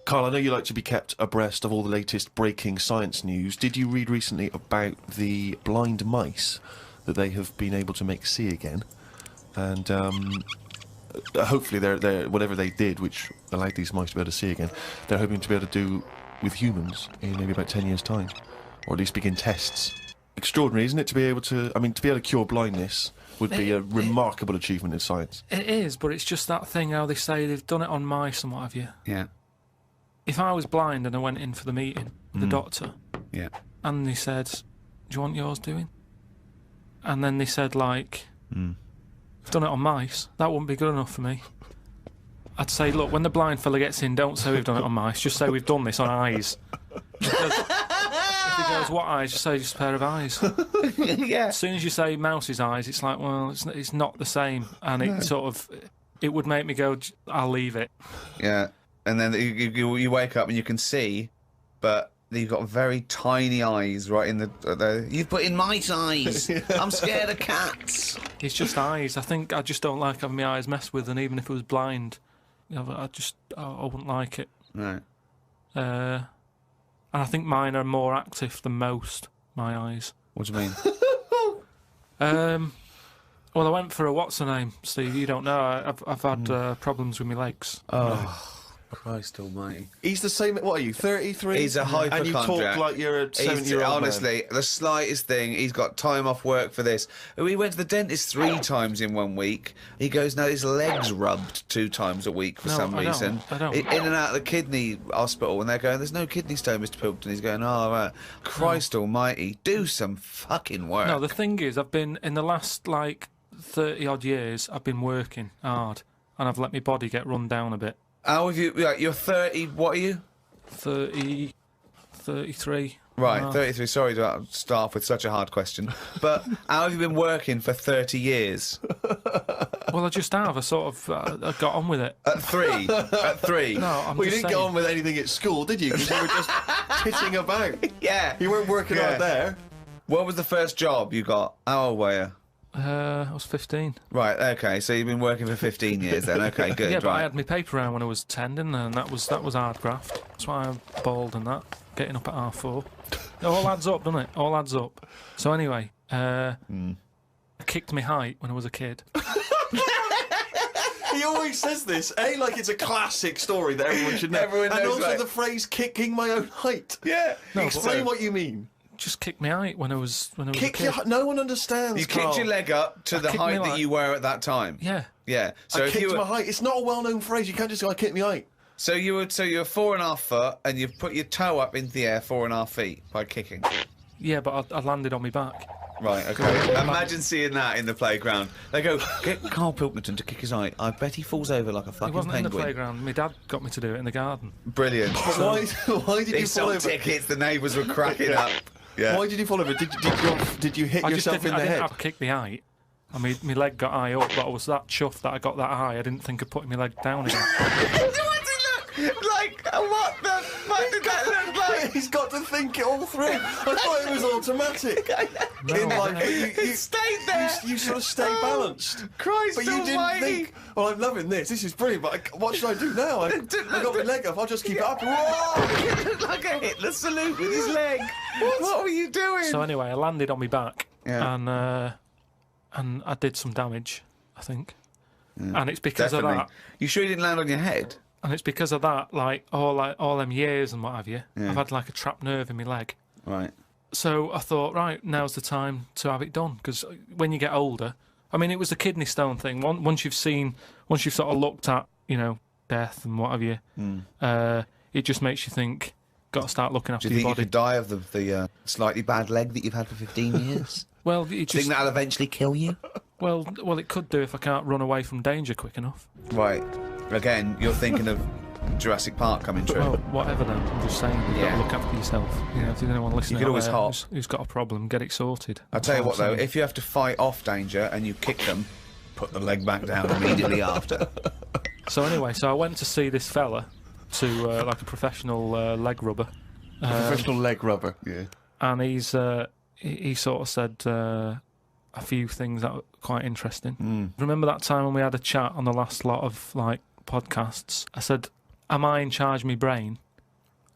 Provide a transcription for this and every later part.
Karl, I know you like to be kept abreast of all the latest breaking science news. Did you read recently about the blind mice that they have been able to make see again? And hopefully they're whatever they did, which allowed these mice to be able to see again, they're hoping to be able to do with humans in maybe about 10 years' time, or at least begin tests. Extraordinary, isn't it, to be able to cure blindness would be a remarkable achievement in science. It is, but it's just that thing how they say they've done it on mice and what have you. Yeah. If I was blind and I went in for the meeting with the doctor, and they said, "Do you want yours doing?" And then they said, like, "We've done it on mice," that wouldn't be good enough for me. I'd say, look, when the blind fella gets in, don't say we've done it on mice, just say we've done this on eyes. Because if he goes, what eyes? Just say just a pair of eyes. Yeah. As soon as you say mouse's eyes, it's like, well, it's not the same. And it would make me go, I'll leave it. Yeah. And then you wake up and you can see, but you've got very tiny eyes right in the you've put in mice eyes. I'm scared of cats. It's just eyes. I think I just don't like having my eyes messed with, and even if it was blind, I wouldn't like it. Right. And I think mine are more active than most, my eyes. What do you mean? Well, I went for a what's-her-name, Steve, you don't know. I've had problems with my legs. Oh. Christ almighty. He's the same, what are you, 33? He's a hypochondriac. And you talk like you're a 70-year-old honestly, the slightest thing, he's got time off work for this. We went to the dentist 3 times in 1 week. He goes, now his leg's rubbed 2 times a week for some reason. I don't. In and out of the kidney hospital, and they're going, there's no kidney stone, Mr. Pilkington. He's going, oh, right. Christ almighty, do some fucking work. No, the thing is, I've been, in the last, 30-odd years, I've been working hard, and I've let my body get run down a bit. How have you, you're 30, what are you? 33. Right, 33. Sorry to start off with such a hard question. But how have you been working for 30 years? Well, I just have. I sort of I got on with it. At 3? At 3? No, you didn't get on with anything at school, did you? Because you were just pitching about. Yeah. You weren't working out there. What was the first job you got? How old were you? I was 15. Right, okay, so you've been working for 15 years then. Okay, good. Yeah, but right. I had my paper round when I was 10, didn't I? And that was hard graft. That's why I'm bald and that. Getting up at 4:30. It all adds up, doesn't it? All adds up. So anyway, I kicked my height when I was a kid. He always says this, like it's a classic story that everyone should know. Everyone knows, and also right? the phrase "kicking my own height." Yeah. No, explain what you mean. Just kicked my height when I was a kid. No one understands. You kicked your leg up to the height that you were at that time. Yeah. Yeah. So I kicked my height. It's not a well-known phrase. You can't just go, "I kicked my height." So you're 4.5 foot, and you put your toe up into the air 4.5 feet by kicking. Yeah, but I landed on my back. Right, okay. Imagine seeing that in the playground. They go, get Karl Pilkington to kick his height. I bet he falls over like a fucking penguin. It wasn't in the playground. My dad got me to do it in the garden. Brilliant. Why did you fall over? Tickets, the neighbours were cracking up. Yeah. Why did you fall over? Did you hit yourself in the head? I didn't have to kick my height. I mean, my leg got high up, but I was that chuffed that I got that high, I didn't think of putting my leg down again. Like, what the fuck did that look like? He's got to think it all through. I thought it was automatic. It stayed there. You sort of stay balanced. Christ but you didn't think, well, I'm loving this. This is brilliant, but what should I do now? I got my leg up. I'll just keep it up. Whoa! It looked like a Hitler salute with his leg. What were you doing? So anyway, I landed on my back, and I did some damage, I think. Yeah. And it's because of that. You sure you didn't land on your head? And it's because of that, all them years and what have you, I've had a trapped nerve in my leg. Right. So I thought, right, now's the time to have it done, because when you get older, I mean, it was the kidney stone thing. Once you've sort of looked at, death and what have you, it just makes you think, got to start looking after your body. Do you think you could die of the slightly bad leg that you've had for 15 years? Well, do you think that'll eventually kill you? Well, it could do if I can't run away from danger quick enough. Right. Again, you're thinking of Jurassic Park coming true. Well, whatever then. I'm just saying, you've got to look after yourself. If there's anyone listening who's got a problem, get it sorted. I'll tell you what, though, if you have to fight off danger and you kick them, put the leg back down immediately after. So anyway, I went to see this fella, to a professional leg rubber. Professional leg rubber, yeah. And he sort of said a few things that were quite interesting. Remember that time when we had a chat on the last lot of podcasts? I said, am I in charge of my brain,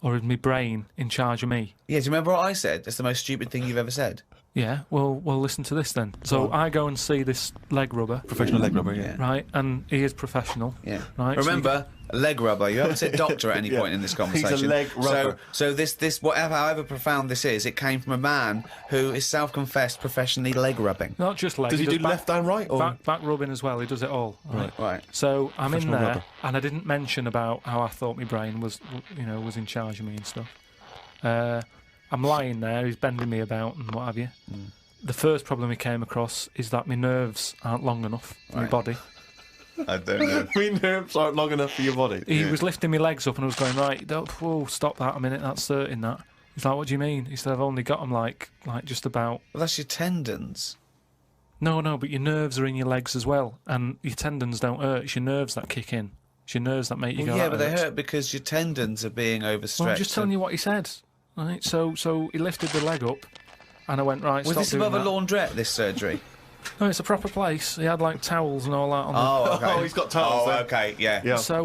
or is my brain in charge of me? Yeah, do you remember what I said? That's the most stupid thing you've ever said. Yeah, well, listen to this then. So I go and see this leg rubber. Professional leg rubber, yeah. Right, and he is professional. Yeah. Right. Remember, leg rubber. You haven't said doctor at any point in this conversation. He's a leg rubber. So this whatever, however profound this is, it came from a man who is self-confessed professionally leg rubbing. Not just leg. Does he do left and right? Or? Back rubbing as well. He does it all. Right. So I'm in there, rubber. and I didn't mention about how I thought my brain was, was in charge of me and stuff. I'm lying there. He's bending me about and what have you. The first problem he came across is that my nerves aren't long enough for my body. I don't know. My nerves aren't long enough for your body. He was lifting my legs up and I was going, right, whoa, stop that a minute, that's hurting that. He's like, what do you mean? He said, I've only got them like just about... Well, that's your tendons. No, but your nerves are in your legs as well. And your tendons don't hurt, it's your nerves that kick in. It's your nerves that make you go, yeah, but they hurts. hurt because your tendons are being overstretched. Well, I'm just telling you what he said. Right, so he lifted the leg up and I went, right, Was stop this doing above a that. laundrette, this surgery? No, it's a proper place. He had like towels and all that on Oh, okay. Oh, he's got towels there. okay, yeah. the... So,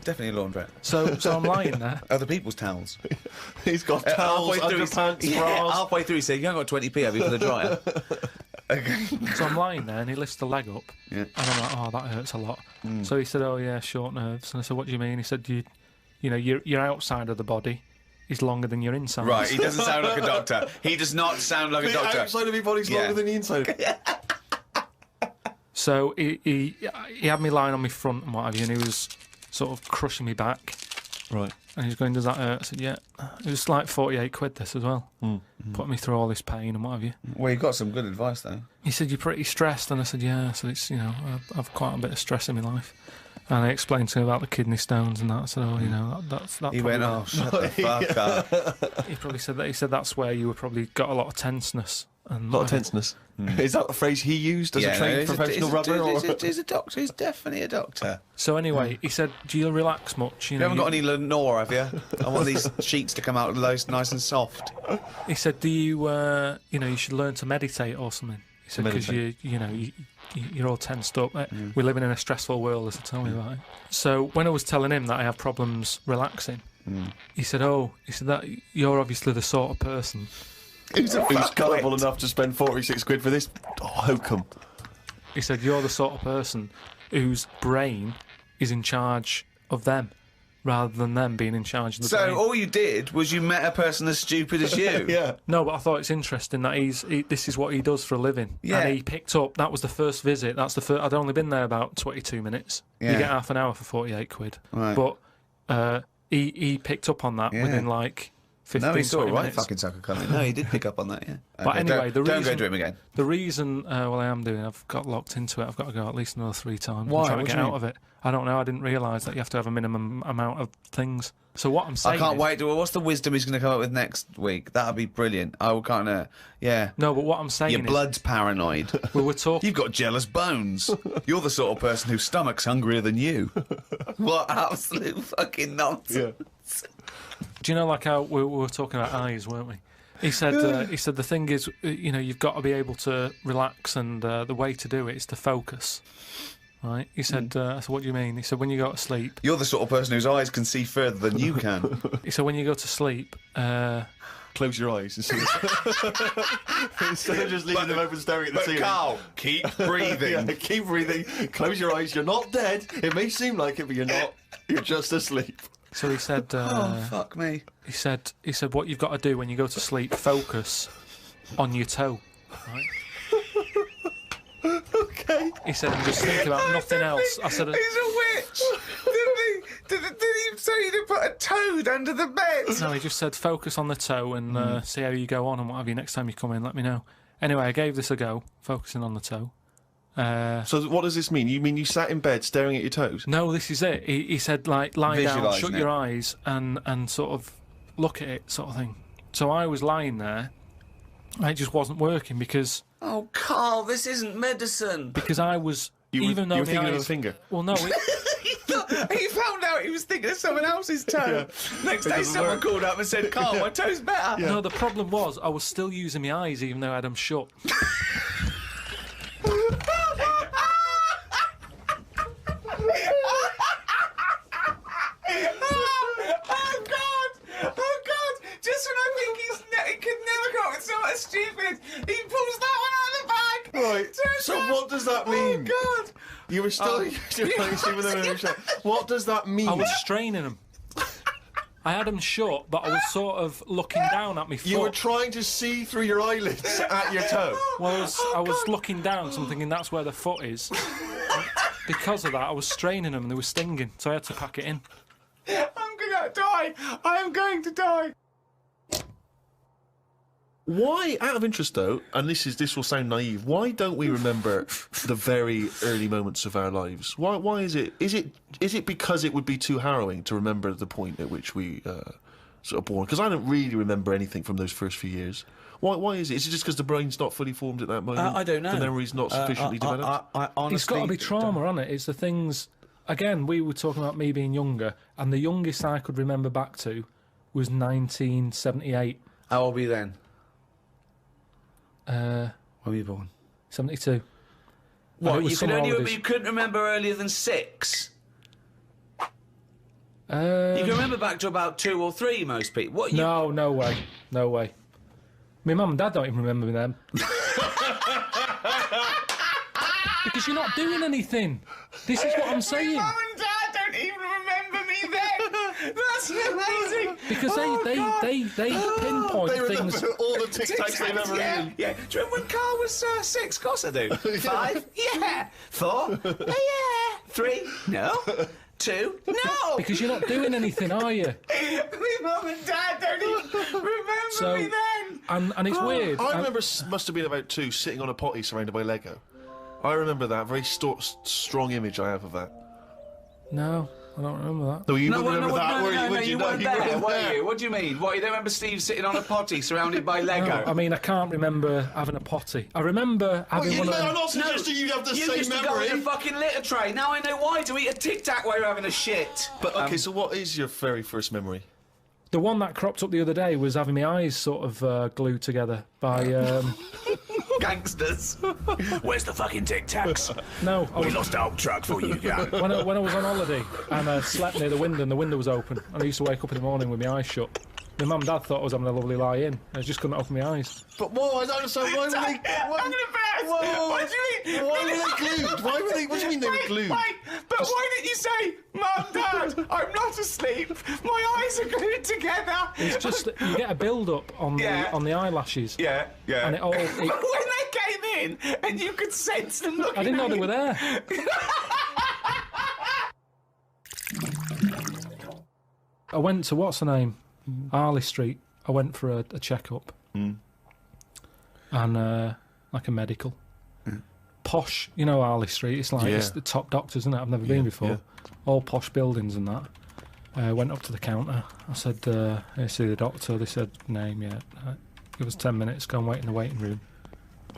Definitely a laundrette. so I'm lying there. Other people's towels. He's got towels, underpants, bras. Halfway through he said, you haven't got 20p, have you, for the dryer? Okay. So I'm lying there and he lifts the leg up Yeah. and I'm like, oh, that hurts a lot. So he said, oh yeah, short nerves. And I said, what do you mean? He said, your outside of the body is longer than your inside. Right, he doesn't sound like a doctor. He does not sound like a The doctor. outside of your body's longer than the inside. So he had me lying on my front and what have you, and he was sort of crushing me back. Right. And he was going, does that hurt? I said, yeah. It was like 48 quid this as well. Putting me through all this pain and what have you. Well, you got some good advice, though. He said, you're pretty stressed. And I said, yeah. So it's, I've quite a bit of stress in my life. And I explained to him about the kidney stones and that. I said, that's that. He went, oh, shut the fuck up. He probably said that. He said that's where you were probably got a lot of tenseness. And A lot of tenseness. Is that the phrase he used as a trained professional rubber? He's a doctor. He's definitely a doctor. So anyway, he said, do you relax much? You haven't got any Lenore, have you? I want these sheets to come out nice and soft. He said, do you, you should learn to meditate or something. He said, because you're all tensed up. We're living in a stressful world, as I tell me about it. So when I was telling him that I have problems relaxing, he said, that you're obviously the sort of person Who's gullible enough to spend 46 quid for this hokum? He said, you're the sort of person whose brain is in charge of them, rather than them being in charge of the brain. So all you did was you met a person as stupid as you. Yeah. No, but I thought it's interesting that this is what he does for a living. Yeah. And he picked up, that was the first visit, I'd only been there about 22 minutes. Yeah. You get half an hour for 48 quid. Right. But he picked up on that within like 15, No, he saw 20 a right minutes. fucking sucker coming. No, he did pick up on that, yeah. But anyway, don't go to him again. The reason, I am doing, I've got locked into it. I've got to go at least another 3 times. Why? I'm trying What to do get you out of it. I don't know. I didn't realise that you have to have a minimum amount of things. So what I'm saying I can't is, wait. What's the wisdom he's going to come up with next week? That'll be brilliant. I will kind of, yeah. No, but what I'm saying Your is, blood's paranoid. we were talking. You've got jealous bones. You're the sort of person whose stomach's hungrier than you. What absolute fucking nonsense. Yeah. Do you know, like how we were talking about eyes, weren't we? He said the thing is, you've got to be able to relax, and the way to do it is to focus. Right? He said, I said, what do you mean? He said, when you go to sleep. You're the sort of person whose eyes can see further than you can. He said, when you go to sleep. Close your eyes and see instead of just leaving them open staring at the ceiling. Carl, keep breathing. Yeah, keep breathing. Close your eyes. You're not dead. It may seem like it, but you're not. You're just asleep. So he said, oh, fuck me. He said, what you've got to do when you go to sleep, focus on your toe. Right? Okay. He said, and just think about nothing else. I said, he's a witch. Did he say you to put a toad under the bed? no, he just said, focus on the toe and see how you go on and what have you. Next time you come in, let me know. Anyway, I gave this a go, focusing on the toe. So what does this mean? You mean you sat in bed staring at your toes? No, this is it. He said, like, lie down, Visualising shut your eyes and sort of look at it, sort of thing. So I was lying there. It just wasn't working because... Oh, Carl, this isn't medicine. Because I was... You were my thinking of eyes, a finger? Well, no, He found out he was thinking of someone else's toe. Next day, someone called up and said, Carl, my toe's better. No, the problem was I was still using my eyes even though I had them shut. does that mean? Oh, God. You were still sleeping with them in a shot. What does that mean? I was straining them. I had them shut, but I was sort of looking down at my foot. You were trying to see through your eyelids at your toe. Well, I was looking down, so I'm thinking that's where the foot is. Because of that, I was straining them and they were stinging, so I had to pack it in. I'm gonna die. I am going to die. Why, out of interest though, and this will sound naive, why don't we remember the very early moments of our lives? Why is it? Is it because it would be too harrowing to remember the point at which we sort of born? Because I don't really remember anything from those first few years. Why is it? Is it just because the brain's not fully formed at that moment? I don't know. The memory's not sufficiently developed? I honestly, It's got to be trauma, hasn't it? It's the things... Again, we were talking about me being younger, and the youngest I could remember back to was 1978. How old were you then? When were you born? 72. What, you holidays. couldn't remember earlier than 6? You can remember back to about 2 or 3, most people. What? No way. No way. My mum and dad don't even remember them. Because you're not doing anything. This is what I'm saying. Mum and Dad don't even remember me then. That's amazing. Because they pinpoint They remember things. all the Tic Tacs they've ever eaten. Yeah. Do you remember when Carl was 6? Of course I do. 5? Yeah. 4? Yeah. 3? No. 2? No. Because you're not doing anything, are you? My mum and Dad don't even remember me then. And it's weird. I remember must have been about 2 sitting on a potty surrounded by Lego. I remember that. Very strong image I have of that. No, I don't remember that. No, you wouldn't remember that, No, you weren't there, were there. you? What do you mean? What, you don't remember Steve sitting on a potty surrounded by Lego? No, I mean, I can't remember having a potty. I remember having one of them. I'm not suggesting you have the You same used to memory. go in a fucking litter tray. Now I know why. To eat a Tic Tac while you're having a shit. But, okay, so what is your very first memory? The one that cropped up the other day was having my eyes sort of glued together by... Gangsters. Where's the fucking Tic Tacs? No, We lost our truck for you, yeah. when I was on holiday and I slept near the window and the window was open and I used to wake up in the morning with my eyes shut. My mum and dad thought I was having a lovely lie-in. I just couldn't open my eyes. But whoa, I don't understand. Why were they? I'm gonna bet. Whoa, What do you mean? Why were they glued? Why were they? What do you mean they were glued? But why didn't you say, Mum, Dad, I'm not asleep. My eyes are glued together. It's just that you get a build-up on the eyelashes. Yeah. And it all... But when they came in and you could sense them looking I didn't know at they you. were there. I went to, what's the name? Harley Street. I went for a check-up. And, like a medical. Posh, you know Harley Street, it's like it's the top doctors, isn't it? I've never been before. Yeah. All posh buildings and that. Went up to the counter. I said, I see the doctor. They said, name, yeah. It was 10 minutes, go and wait in the waiting room.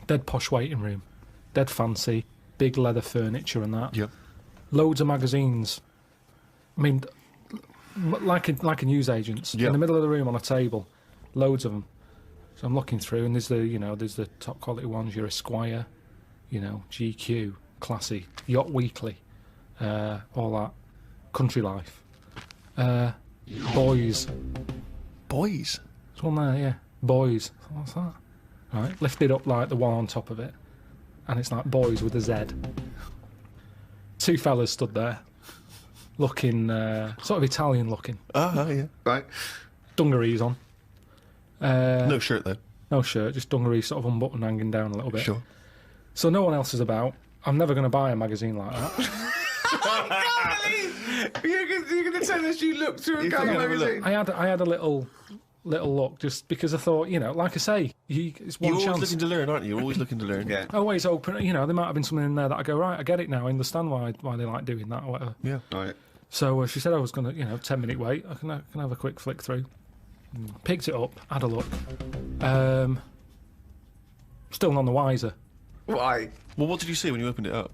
Dead posh waiting room. Dead fancy. Big leather furniture and that. Yep. Loads of magazines. I mean, like a newsagent's. Yep. In the middle of the room on a table. Loads of them. So I'm looking through and there's the top quality ones, your Esquire, GQ, Classy, Yacht Weekly, all that. Country Life. Boys. Boys. There's one there, yeah. Boys. What's that? Right, lifted up like the one on top of it. And it's like Boys with a Z. 2 fellas stood there, looking, sort of Italian looking. Yeah. Right. Dungarees on. No shirt though. No shirt, just dungarees sort of unbuttoned, hanging down a little bit. Sure. So no one else is about. I'm never going to buy a magazine like that. I can't believe you're going to tell us you looked through a can have a magazine. I had a little look just because I thought, like I say, it's one You're always chance. looking to learn, aren't you? You're always looking to learn. Yeah. Always open, there might have been something in there that I go, right, I get it now, I understand why they like doing that or whatever. Yeah. Right. So she said I was going to, 10-minute wait, I can have a quick flick through. Picked it up, had a look. Still none the wiser. Why? Well, what did you see when you opened it up?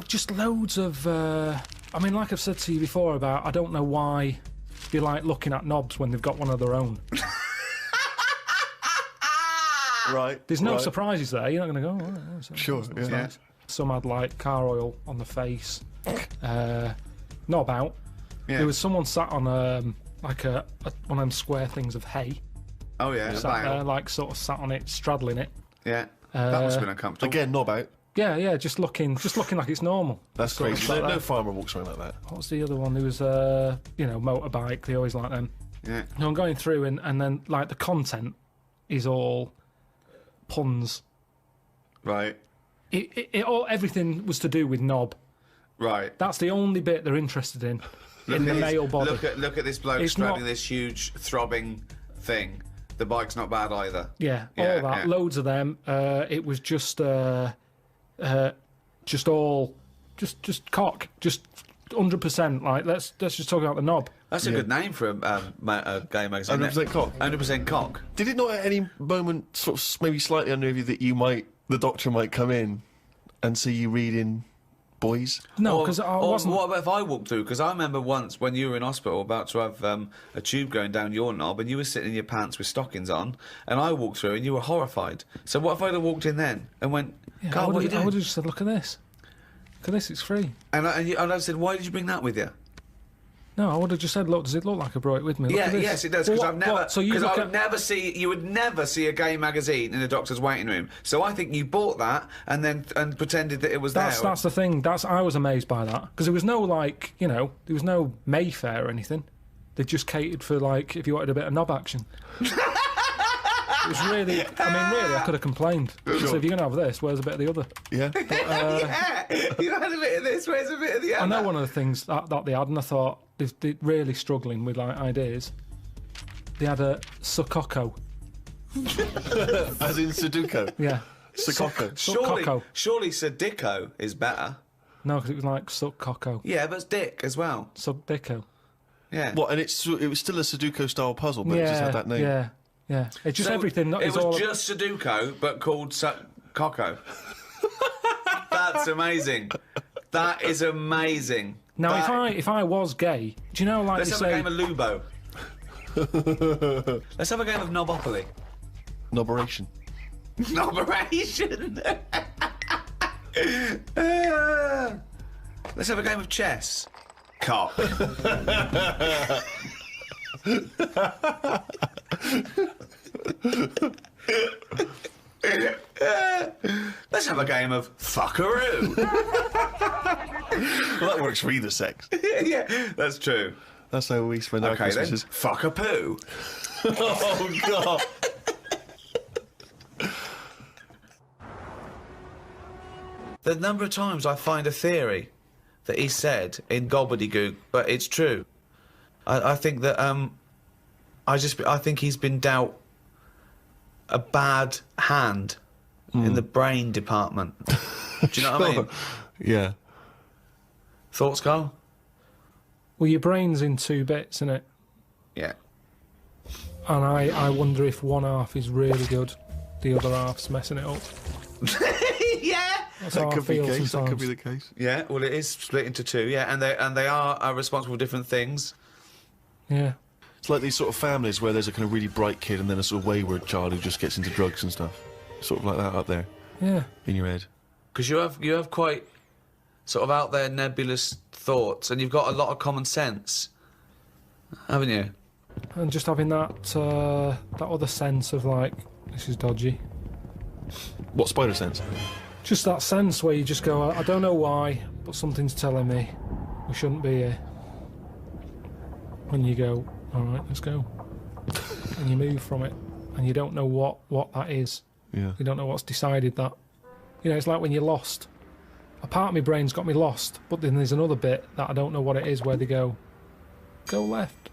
Just loads of... like I've said to you before about, I don't know why they like looking at knobs when they've got one of their own. Right. There's no surprises there. You're not going to go, Sure. that's Yeah. nice. Some had like car oil on the face. Knob out. Yeah. There was someone sat on one of them square things of hay. Oh, yeah. Sat there, like sort of sat on it, straddling it. Yeah. That must have been uncomfortable. Again, knob out. Yeah, just looking like it's normal. That's Sort of crazy. like No that. farmer walks around like that. What's the other one? There was motorbike. They always like them. Yeah. No, I'm going through and then like the content is all puns. Right. Everything was to do with knob. Right. That's the only bit they're interested in the male body. Look at this bloke It's straddling not- this huge throbbing thing. The bike's not bad either. Yeah, Yeah, all that, yeah. loads of them. It was just all, just cock, just 100%. Like let's just talk about the knob. That's a good name for a gay magazine. 100% cock. 100% cock. Did it not at any moment sort of maybe slightly unnerve you that the doctor might come in and see you reading boys? No, because I Or wasn't. what about if I walked through? Because I remember once when you were in hospital about to have a tube going down your knob and you were sitting in your pants with stockings on and I walked through and you were horrified. So what if I'd have walked in then and went, Yeah, Carl, what are you I would doing? have just said, look at this. Look at this, it's free. And I said, why did you bring that with you? No, I would have just said, look, does it look like I brought it with me? Look Yeah, at this. yes, it does. Well, Because what- I've never, what? So you because look I at, would never see, you would never see a gay magazine in a doctor's waiting room. So I think you bought that and pretended that it was there. that's the thing. I was amazed by that because there was no there was no Mayfair or anything. They just catered for like if you wanted a bit of knob action. It was really, I could have complained. So if you're gonna have this, where's a bit of the other? Yeah. Yeah, you had a bit of this, where's a bit of the other? I know one of the things that they had, and I thought they're really struggling with like ideas. They had a Sukoko. As in Sudoku. Yeah. Sukoko. Sukoko. Surely Sadico is better. No, because it was like Sukoko. Yeah, but it's Dick as well. Subdico. Yeah. What? And it was still a Sudoku style puzzle, but it just had that name. Yeah. It's just So everything. It It's was all just Sudoku, but called Coco. That's amazing. That is amazing. Now, That- if I was gay, do you know like Let's they have say? a game of Lubo. Let's have a game of Knobopoly. Noberation. Noberation. Let's have a game of chess. Cock. Let's have a game of fuckaroo. Well, that works for either sex. Yeah, that's true. That's how we spend our Okay, then. Christmases. Fuck a poo. Oh, God. The number of times I find a theory that he said in gobbledygook, but it's true. I think that I think he's been dealt a bad hand in the brain department. Do you know what I mean? Yeah. Thoughts, Carl? Well, your brain's in two bits, isn't it? Yeah. And I wonder if one half is really good, the other half's messing it up. Yeah. That's how I feel That sometimes. could be the case. Yeah. Well, it is split into two. Yeah, and they are responsible for different things. Yeah. It's like these sort of families where there's a kind of really bright kid and then a sort of wayward child who just gets into drugs and stuff. Sort of like that up there Yeah. in your head. Because you have quite sort of out there nebulous thoughts, and you've got a lot of common sense, haven't you? And just having that other sense of like, this is dodgy. What spider sense? Just that sense where you just go, I don't know why, but something's telling me we shouldn't be here. And you go, all right, let's go. And you move from it, and you don't know what that is. Yeah. You don't know what's decided that. You know, it's like when you're lost. A part of my brain's got me lost, but then there's another bit that I don't know what it is where they go left.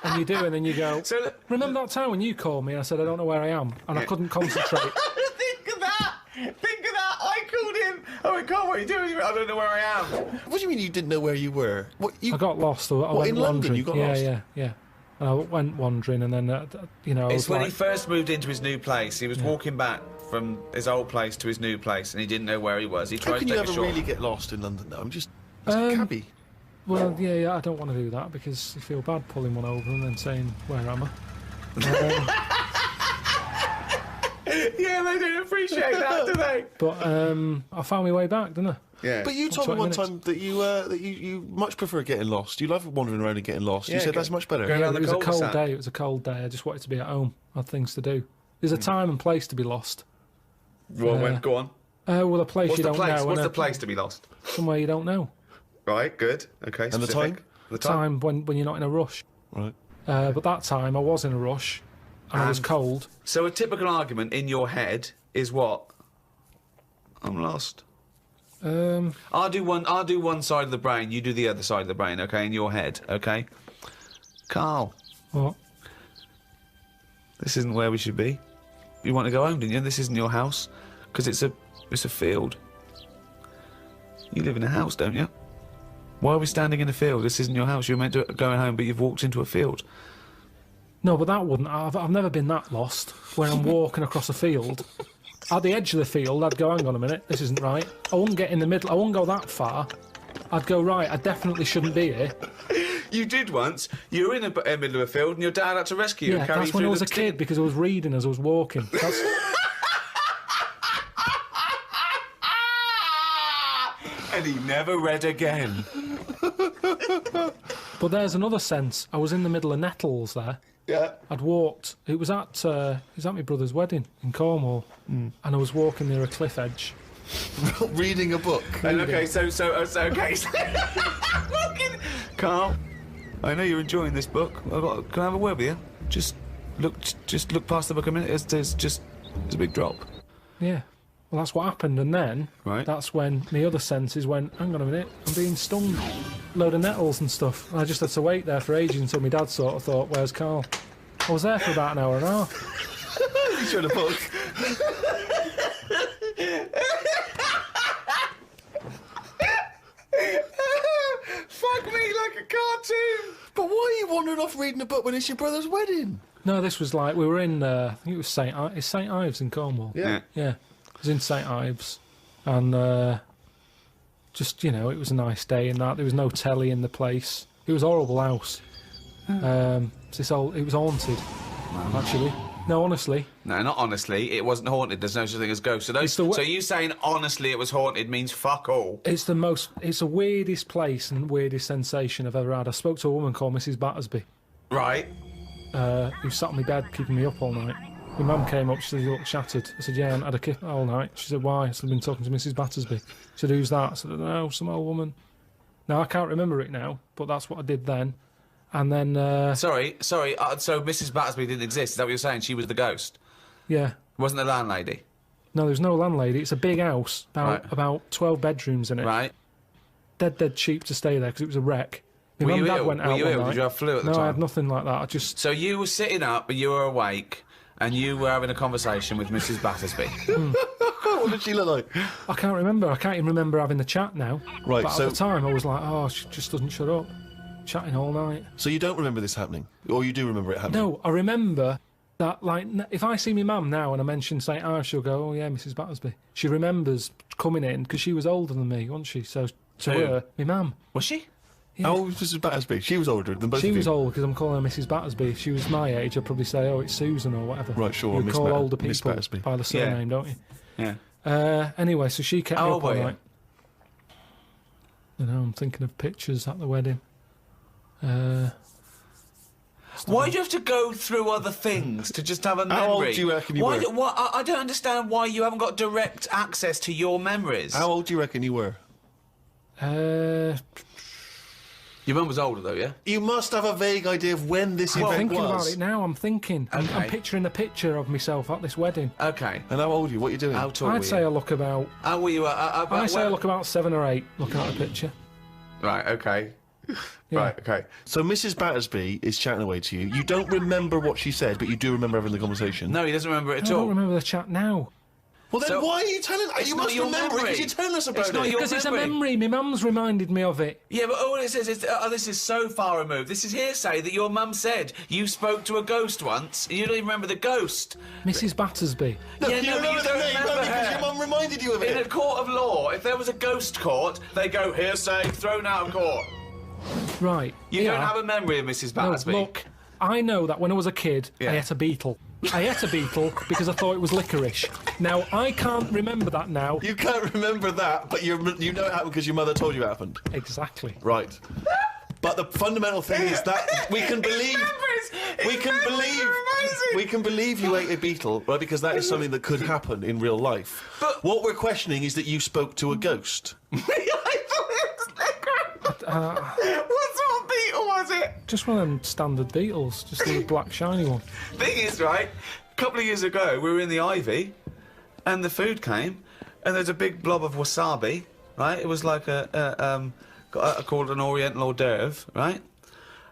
And you do, and then you go, So remember that time when you called me and I said I don't know where I am, and I couldn't concentrate. think of that. I called him. I went, Carl, what are you doing? He went, I don't know where I am. What do you mean you didn't know where you were? What you? I got lost. I went in London wandering. you got yeah, lost? Yeah. And I went wandering, and then I It's was when like, he first moved into his new place. He was walking back from his old place to his new place, and he didn't know where he was. He How tried can to you take a ever short. really get lost in London? Though? I'm just it's a cabbie. well, yeah, I don't want to do that because you feel bad pulling one over and then saying, "Where am I?" Yeah, they don't appreciate that, do they? But I found my way back, didn't I? Yeah. But you told me 20 one minutes. time that you much prefer getting lost. You love wandering around and getting lost. Yeah, you said go- that's much better. go Yeah, around it the was a cold cul-de-sac. day. It was a cold day. I just wanted to be at home. I had things to do. There's a time and place to be lost. Well, go on. Well, a place What's you the don't place? know. What's the place to be lost? Somewhere you don't know. Right, good. Okay, And the time? The Time when you're not in a rush. Right. But that time I was in a rush, and I was cold. So a typical argument in your head is what? I'm lost. I'll do one side of the brain, you do the other side of the brain, okay, in your head, okay? Carl. What? This isn't where we should be. You want to go home, didn't you? This isn't your house, because it's a field. You live in a house, don't you? Why are we standing in a field? This isn't your house. You're meant to go home, but you've walked into a field. No, but that wouldn't. I've never been that lost. When I'm walking across a field, at the edge of the field, I'd go, hang on a minute, this isn't right. I wouldn't get in the middle. I wouldn't go that far. I'd go, right, I definitely shouldn't be here. You did once. You were in the middle of a field, and your dad had to rescue you. Yeah, and carry that's you when through I was the a kid, because I was reading as I was walking. That's... And he never read again. But there's another sense. I was in the middle of nettles there. Yeah. I'd walked. It was at my brother's wedding in Cornwall, and I was walking near a cliff edge. Reading a book. And okay, so okay. Carl, I know you're enjoying this book. Can I have a word with you? Just look past the book a minute. It's a big drop. Yeah. Well, that's what happened, and then that's when the other senses went, hang on a minute, I'm being stung. Load of nettles and stuff. And I just had to wait there for ages until my dad sort of thought, where's Carl? I was there for about an hour and a half. He's read a book. Fuck me like a cartoon. But why are you wandering off reading a book when it's your brother's wedding? No, this was like, we were in, I think it was St Ives in Cornwall. Yeah. Yeah. It was in St Ives. And just, you know, it was a nice day and that. There was no telly in the place. It was a horrible house. It was haunted, actually. No, honestly. No, not honestly. It wasn't haunted. There's no such thing as ghosts. So you saying honestly it was haunted means fuck all. It's the weirdest place and weirdest sensation I've ever had. I spoke to a woman called Mrs. Battersby. Right. Who sat on my bed keeping me up all night. My mum came up, she said, you look shattered. I said, yeah, I haven't had a kip all night. She said, why? I said, I've been talking to Mrs. Battersby. She said, who's that? I said, I don't know, some old woman. Now, I can't remember it now, but that's what I did then. And then... Sorry, so Mrs. Battersby didn't exist, is that what you're saying? She was the ghost? Yeah. Wasn't the landlady? No, there's no landlady. It's a big house, about 12 bedrooms in it. Right. Dead cheap to stay there because it was a wreck. My Were mum you and dad ill? went out Were you one ill? night. Did you have flu at the time? No, I had nothing like that. I just... So you were sitting up, but you were awake, and you were having a conversation with Mrs. Battersby. What did she look like? I can't remember. I can't even remember having the chat now. Right, but so... at the time I was like, oh, she just doesn't shut up. Chatting all night. So you don't remember this happening? Or you do remember it happening? No, I remember that, like, if I see my mum now and I mention St. Ives, she'll go, oh, yeah, Mrs. Battersby. She remembers coming in, because she was older than me, wasn't she? So to her, my mum. Was she? Yeah. How old was Mrs. Battersby? She was older than both of you. She was old, because I'm calling her Mrs. Battersby. If she was my age, I'd probably say, oh, it's Susan or whatever. Right, sure. You call older Miss people Battersby. by the surname, don't you? Yeah. Anyway, so she kept me up all were you? night. You know, I'm thinking of pictures at the wedding. Why do you have to go through other things to just have a memory? How old do you reckon you were? I don't understand why you haven't got direct access to your memories. How old do you reckon you were? Your mum was older, though, yeah? You must have a vague idea of when this event was. I'm thinking about it now, I'm thinking. Okay. I'm picturing the picture of myself at this wedding. Okay. And how old are you? What are you doing? How tall were you? I'd say I look about... How were you? I'd say I look about 7 or 8, looking at the picture. Right, okay. Yeah. Right, okay. So Mrs. Battersby is chatting away to you. You don't remember what she said, but you do remember having the conversation. No, he doesn't remember it at I all. don't remember the chat now. Well, then So- why are you telling us? It's You not must your remember it memory. because you're telling us about It's not it. your Because it's a memory. memory. My mum's reminded me of it. Yeah, but all it says is, this is so far removed. This is hearsay that your mum said you spoke to a ghost once, and you don't even remember the ghost. Mrs. Battersby. No, Yeah, you no, but remember you the don't name remember only because her. your mum reminded you of In a it. court of law, if there was a ghost court, they go hearsay, thrown out of court. Right. You yeah. don't have a memory of Mrs. No, Battersby. look, I know that when I was a kid, Yeah. I ate a beetle. I ate a beetle because I thought it was licorice. Now, I can't remember that now. You can't remember that, but you know it happened because your mother told you it happened. Exactly. Right. But the fundamental thing is that we can believe... Remember his we can believe you ate a beetle, right? Because that is something that could happen in real life. But what we're questioning is that you spoke to a ghost. I thought it was what sort of beetle was it? Just one of them standard beetles, just the black shiny one. Thing is, right, a couple of years ago, we were in the Ivy, and the food came, and there's a big blob of wasabi, right? It was like called an Oriental hors d'oeuvre, right?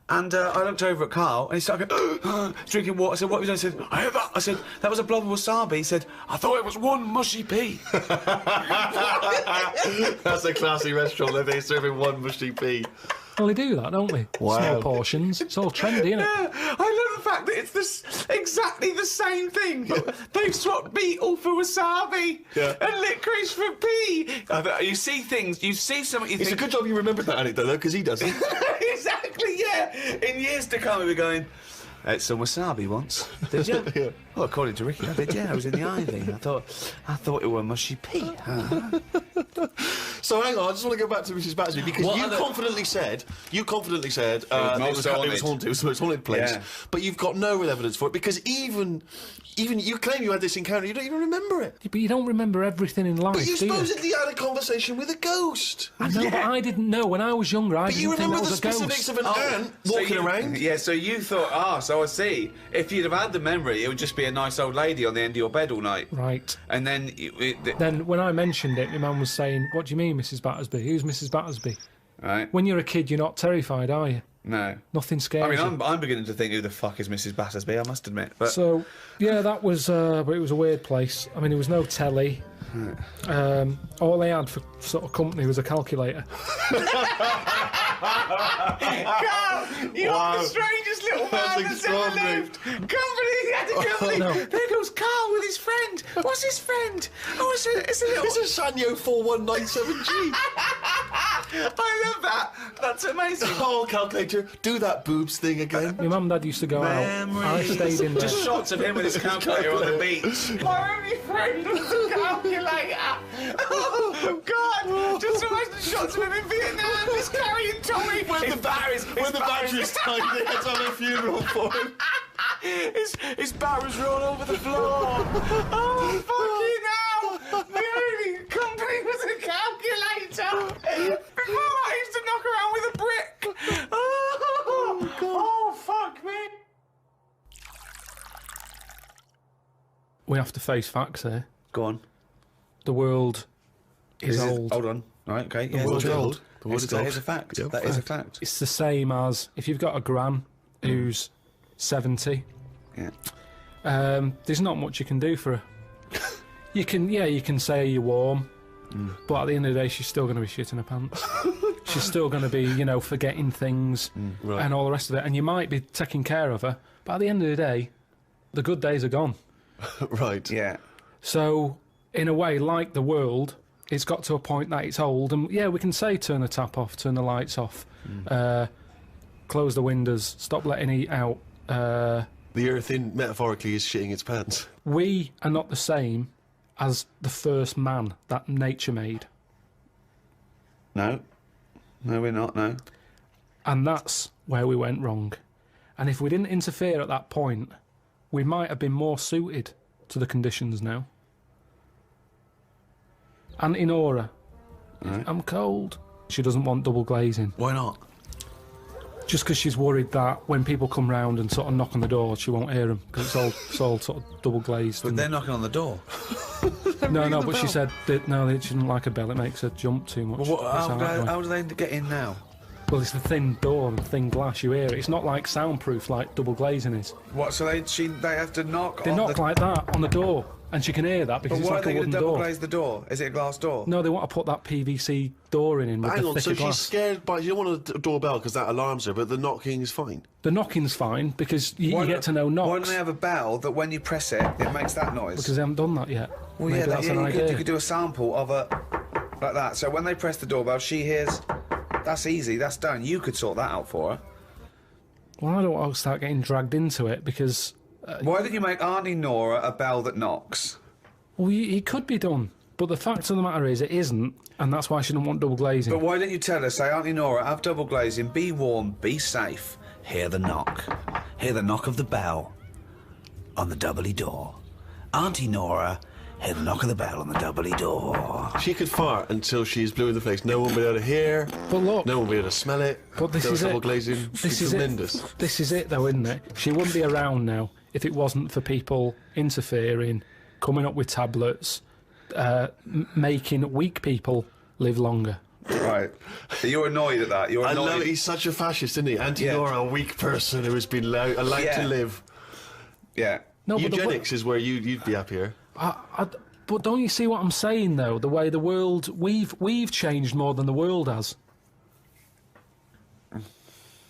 And I looked over at Karl, and he started going, drinking water. I said, what have you done? He said, I heard that. I said, that was a blob of wasabi. He said, I thought it was one mushy pea. That's a classy restaurant, they're serving one mushy pea. Well, they do that, don't they? Wow. Small portions. It's all trendy, isn't it? Yeah, I love the fact that it's exactly the same thing. They've swapped beetle for wasabi and licorice for pea. You see things, you see something. It's a good job you remembered that anecdote, though, because he doesn't. Exactly, yeah. In years to come, we'll be going, ate some wasabi once. Did you? Yeah. Well, according to Ricky, I did, yeah. I was in the Ivy. I thought it were mushy pea. So hang on, I just want to go back to Mrs. Battersby, because you confidently said it was haunted. It was the most haunted place. Yeah. But you've got no real evidence for it, because even you claim you had this encounter, you don't even remember it. But you don't remember everything in life, But you do supposedly had a conversation with a ghost. I know, but I didn't know. When I was younger, I didn't think that was a ghost. But you remember the specifics of an ant walking around? Yeah, so you thought, so I see. If you'd have had the memory, it would just be a nice old lady on the end of your bed all night. Right. And then... Then when I mentioned it, my mum was saying, what do you mean, Mrs. Battersby? Who's Mrs. Battersby? Right. When you're a kid, you're not terrified, are you? No. Nothing scares you. I'm beginning to think, who the fuck is Mrs. Battersby, I must admit. But... So, yeah, that was... but it was a weird place. I mean, there was no telly. All they had for sort of company was a calculator. Carl, you're the strangest little man that's ever lived. Company had a company. No. There goes Carl with his friend. What's his friend? Oh, it's a little... It's a Sanyo 4197G. I love that. That's amazing. Oh, calculator, do that boobs thing again. My mum and dad used to go out. I stayed in there. Just shots of him with his calculator on the beach. My only friend was a calculator. Oh, God. Just imagine shots of him in Vietnam, just carrying Tommy. When the batteries died, they had to have a funeral for him. His barrels were all over the floor. Oh, fucking hell. The only company was a calculator. Before I used to knock around with a brick. Oh, fuck me. We have to face facts here. Go on. The world is old. Hold on. All right, okay. The world's old. The world is old. That is a fact. Yep. That is a fact. It's the same as if you've got a gran who's 70. Yeah. There's not much you can do for her. You can say you're warm, but at the end of the day, she's still going to be shitting her pants. She's still going to be, forgetting things and all the rest of it. And you might be taking care of her, but at the end of the day, the good days are gone. Right. Yeah. So, in a way, like the world, it's got to a point that it's old. And, we can say turn the tap off, turn the lights off, close the windows, stop letting heat out. The earth, metaphorically, is shitting its pants. We are not the same as the first man that nature made. No. No, we're not, no. And that's where we went wrong. And if we didn't interfere at that point, we might have been more suited to the conditions now. Auntie Nora, I'm cold. She doesn't want double glazing. Why not? Just because she's worried that when people come round and sort of knock on the door, she won't hear them because it's all sort of double glazed. But they're knocking on the door. No, but she said that she didn't like a bell. It makes her jump too much. Well, how do they get in now? Well, it's the thin door and thin glass. You hear it. It's not like soundproof like double glazing is. What? So they have to knock. They knock like that on the door, and she can hear that because it's like a wooden door. But why are they going to double glaze the door? Is it a glass door? No, they want to put that PVC door in with the thicker glass. She's scared by... You don't want a doorbell because that alarms her, but the knocking is fine. The knocking's fine because you get to know knocks. Why don't they have a bell that when you press it, it makes that noise? Because they haven't done that yet. Well, maybe that's an idea. You could do a sample of a... like that. So when they press the doorbell, she hears... That's easy, that's done. You could sort that out for her. Well, I don't want to start getting dragged into it because... why don't you make Auntie Nora a bell that knocks? Well, it could be done, but the fact of the matter is it isn't, and that's why she didn't want double glazing. But why don't you tell her, say, Auntie Nora, have double glazing, be warm, be safe, hear the knock. hear the knock of the bell on the doubly door. Auntie Nora, hear the knock of the bell on the doubly door. She could fart until she's blue in the face. No one will be able to hear. But look, no one will be able to smell it. But this is double it. glazing. This is tremendous. This is it, though, isn't it? She wouldn't be around now if it wasn't for people interfering, coming up with tablets, making weak people live longer. Right. You're annoyed at that. You're annoyed. I know he's such a fascist, isn't he? Anti-Nora, a weak person who has been allowed to live. Yeah. No, Eugenics is where you'd be happier. But don't you see what I'm saying, though? The way the world... We've changed more than the world has.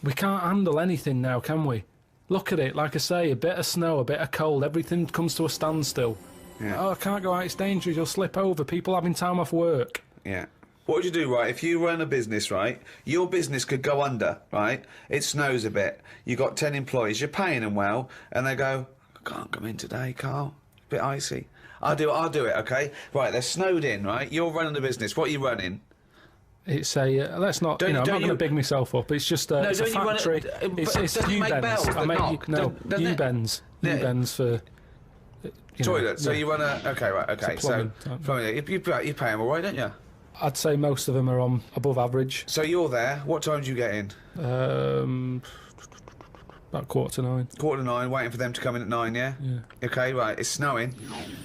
We can't handle anything now, can we? Look at it, like I say, a bit of snow, a bit of cold, everything comes to a standstill. Yeah. Oh, I can't go out, it's dangerous, you'll slip over, people having time off work. Yeah. What would you do, right? If you run a business, right, your business could go under, right? It snows a bit. You've got 10 employees, you're paying them well, and they go, I can't come in today, Carl. A bit icy. I'll do it, okay? Right, they're snowed in, right? You're running the business. What are you running? It's a let's not. I'm not going to big myself up. It's just it's a factory. It's U-bends. I make U-bends. U-bends for toilet. So you run a okay. So plumbing. You pay them all right, don't you? I'd say most of them are on above average. So you're there. What time do you get in? About 8:45. 8:45, waiting for them to come in at 9. Yeah. Yeah. Okay, right. It's snowing.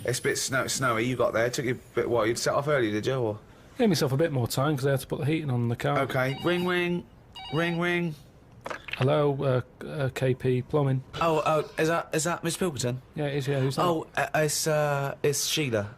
It's a bit snowy. You got there. It took you a bit. What? You'd set off early, did you? Or? Gave myself a bit more time because I had to put the heating on the car. Okay. Ring, ring, ring, ring. Hello, KP Plumbing. Oh, is that Miss Pilkington? Yeah, it is. Yeah, who's that? Oh, it's Sheila.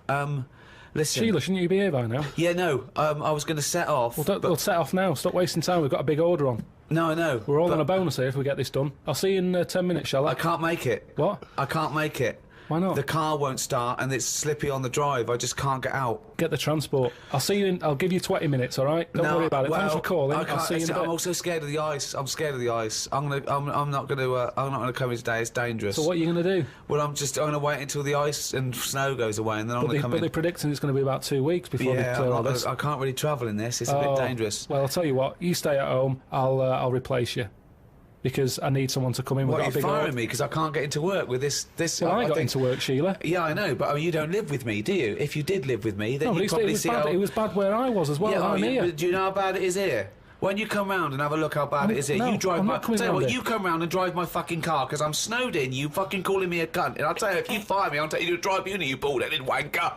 Listen. Sheila, shouldn't you be here by now? Yeah, no. I was going to set off. We'll set off now. Stop wasting time. We've got a big order on. No, I know. We're all on a bonus here if we get this done. I'll see you in 10 minutes, shall I? I can't make it. What? I can't make it. Why not? The car won't start and it's slippy on the drive. I just can't get out. Get the transport. I'll see you in... I'll give you 20 minutes, all right? Don't worry about it. Thanks for calling. I'll see you in a bit. I'm also scared of the ice. I'm scared of the ice. I'm not gonna come in today. It's dangerous. So what are you gonna do? Well, I'm gonna wait until the ice and snow goes away, and then I'm gonna come in. But they're predicting it's gonna be about 2 weeks before they clear all this. I can't really travel in this. It's a bit dangerous. Well, I'll tell you what. You stay at home. I'll replace you. Because I need someone to come in. What, you're firing me because I can't get into work with this. Well, I got into work, Sheila. Yeah, I know, but you don't live with me, do you? If you did live with me, then you'd probably see it was bad where I was as well. Yeah, I'm here. Do you know how bad it is here? When you come round and have a look how bad it is here, no, you drive I'm my... not coming Tell you what, round you come round and drive my fucking car because I'm snowed in, you fucking calling me a cunt. And I'll tell you, if you fire me, I'll take you to drive uni, you bald-headed wanker.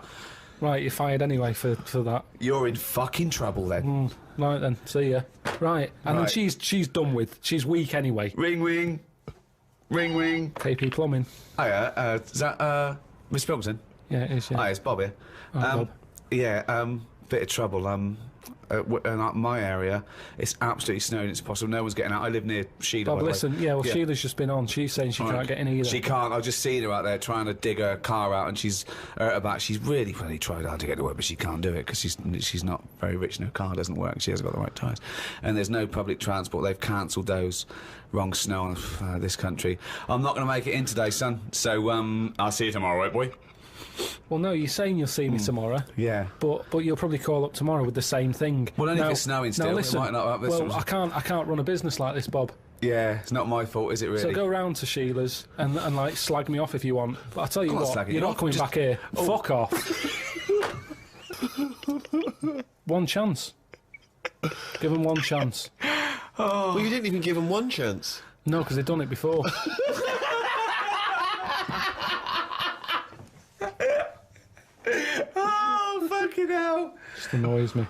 Right, you're fired anyway for that. You're in fucking trouble then. Right then, see ya. Right, and then she's done with. She's weak anyway. Ring, ring. Ring, ring. KP Plumbing. Hiya, is that Miss Pilkington? Yeah, it is, yeah. Hi, it's Bob here. Bob. Yeah, bit of trouble. In my area, it's absolutely snowing. It's possible. No one's getting out. I live near Sheila. Bob, listen, Sheila's just been on. She's saying she can't get in either. She can't. I've just seen her out there trying to dig her car out, and she's hurt her back. She's really tried hard to get to work, but she can't do it because she's not very rich and her car doesn't work. She hasn't got the right tyres, and there's no public transport. They've cancelled those. Wrong snow on this country. I'm not going to make it in today, son. So I'll see you tomorrow, right, boy? Well, no, you're saying you'll see me tomorrow. Yeah. But you'll probably call up tomorrow with the same thing. Well, only if it's snowing still. Now, listen, it might not I can't run a business like this, Bob. Yeah, it's not my fault, is it, really? So go round to Sheila's and like slag me off if you want. But I'll tell you what, you're not coming back here. Oh. Fuck off. One chance. Give them one chance. Oh. Well, you didn't even give them one chance. No, because they've done it before. Oh, fucking hell. Just annoys me.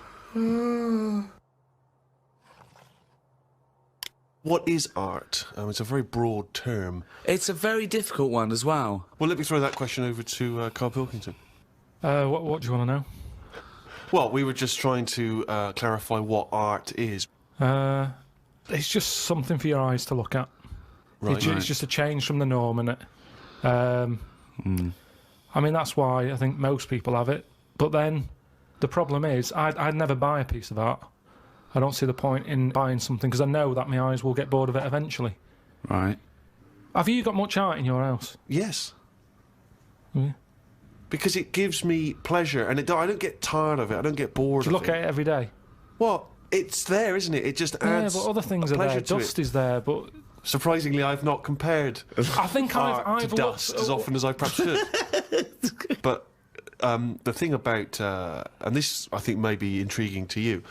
What is art? It's a very broad term. It's a very difficult one as well. Well, let me throw that question over to Karl Pilkington. What do you want to know? Well, we were just trying to clarify what art is. It's just something for your eyes to look at. Right. It's just a change from the norm, innit? I mean, that's why I think most people have it. But then the problem is, I'd never buy a piece of art. I don't see the point in buying something because I know that my eyes will get bored of it eventually. Right. Have you got much art in your house? Yes. Yeah. Because it gives me pleasure, and I don't get tired of it. I don't get bored of it. Do you look at it every day? Well, it's there, isn't it? It just adds. Yeah, but other things are there. Dust is there, but Surprisingly, I've not compared I think art I've to dust as often as I perhaps should. But the thing about, and this I think may be intriguing to you,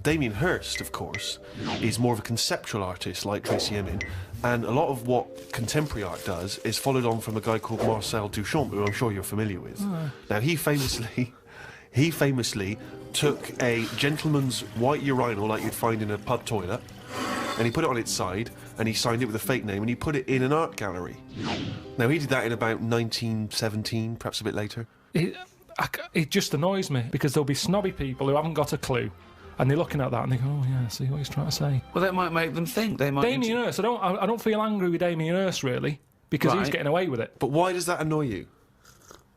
Damien Hirst, of course, is more of a conceptual artist like Tracy Emin, and a lot of what contemporary art does is followed on from a guy called Marcel Duchamp, who I'm sure you're familiar with. Now, he famously took a gentleman's white urinal like you'd find in a pub toilet, and he put it on its side, and he signed it with a fake name, and he put it in an art gallery. Now, he did that in about 1917, perhaps a bit later. It just annoys me, because there'll be snobby people who haven't got a clue, and they're looking at that and they go, oh yeah, see what he's trying to say. Well, that might make them think. They might. Damien Hirst, I don't feel angry with Damien Hirst, really, because he's getting away with it. But why does that annoy you?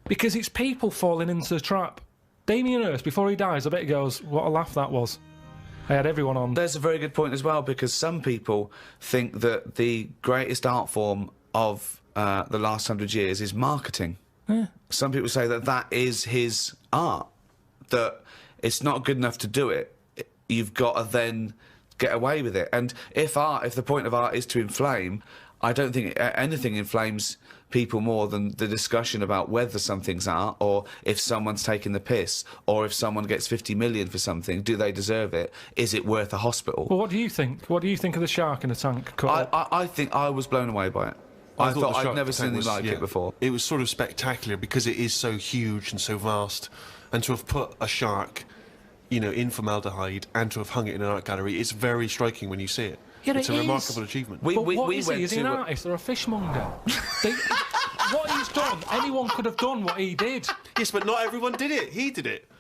Because it's people falling into the trap. Damien Hirst, before he dies, I bet he goes, what a laugh that was. I had everyone on. There's a very good point as well, because some people think that the greatest art form of the last 100 years is marketing. Yeah. Some people say that that is his art, that it's not good enough to do it. You've got to then get away with it. And if the point of art is to inflame, I don't think anything inflames people more than the discussion about whether something's art, or if someone's taking the piss, or if someone gets 50 million for something, do they deserve it? Is it worth a hospital? Well, what do you think? What do you think of the shark in the tank? I think I was blown away by it. I thought I'd never seen anything like it before. It was sort of spectacular because it is so huge and so vast, and to have put a shark, you know, in formaldehyde and to have hung it in an art gallery, it's very striking when you see it. Yeah, it's a remarkable achievement. Is he an artist or a fishmonger? What he's done, anyone could have done what he did. Yes, but not everyone did it. He did it.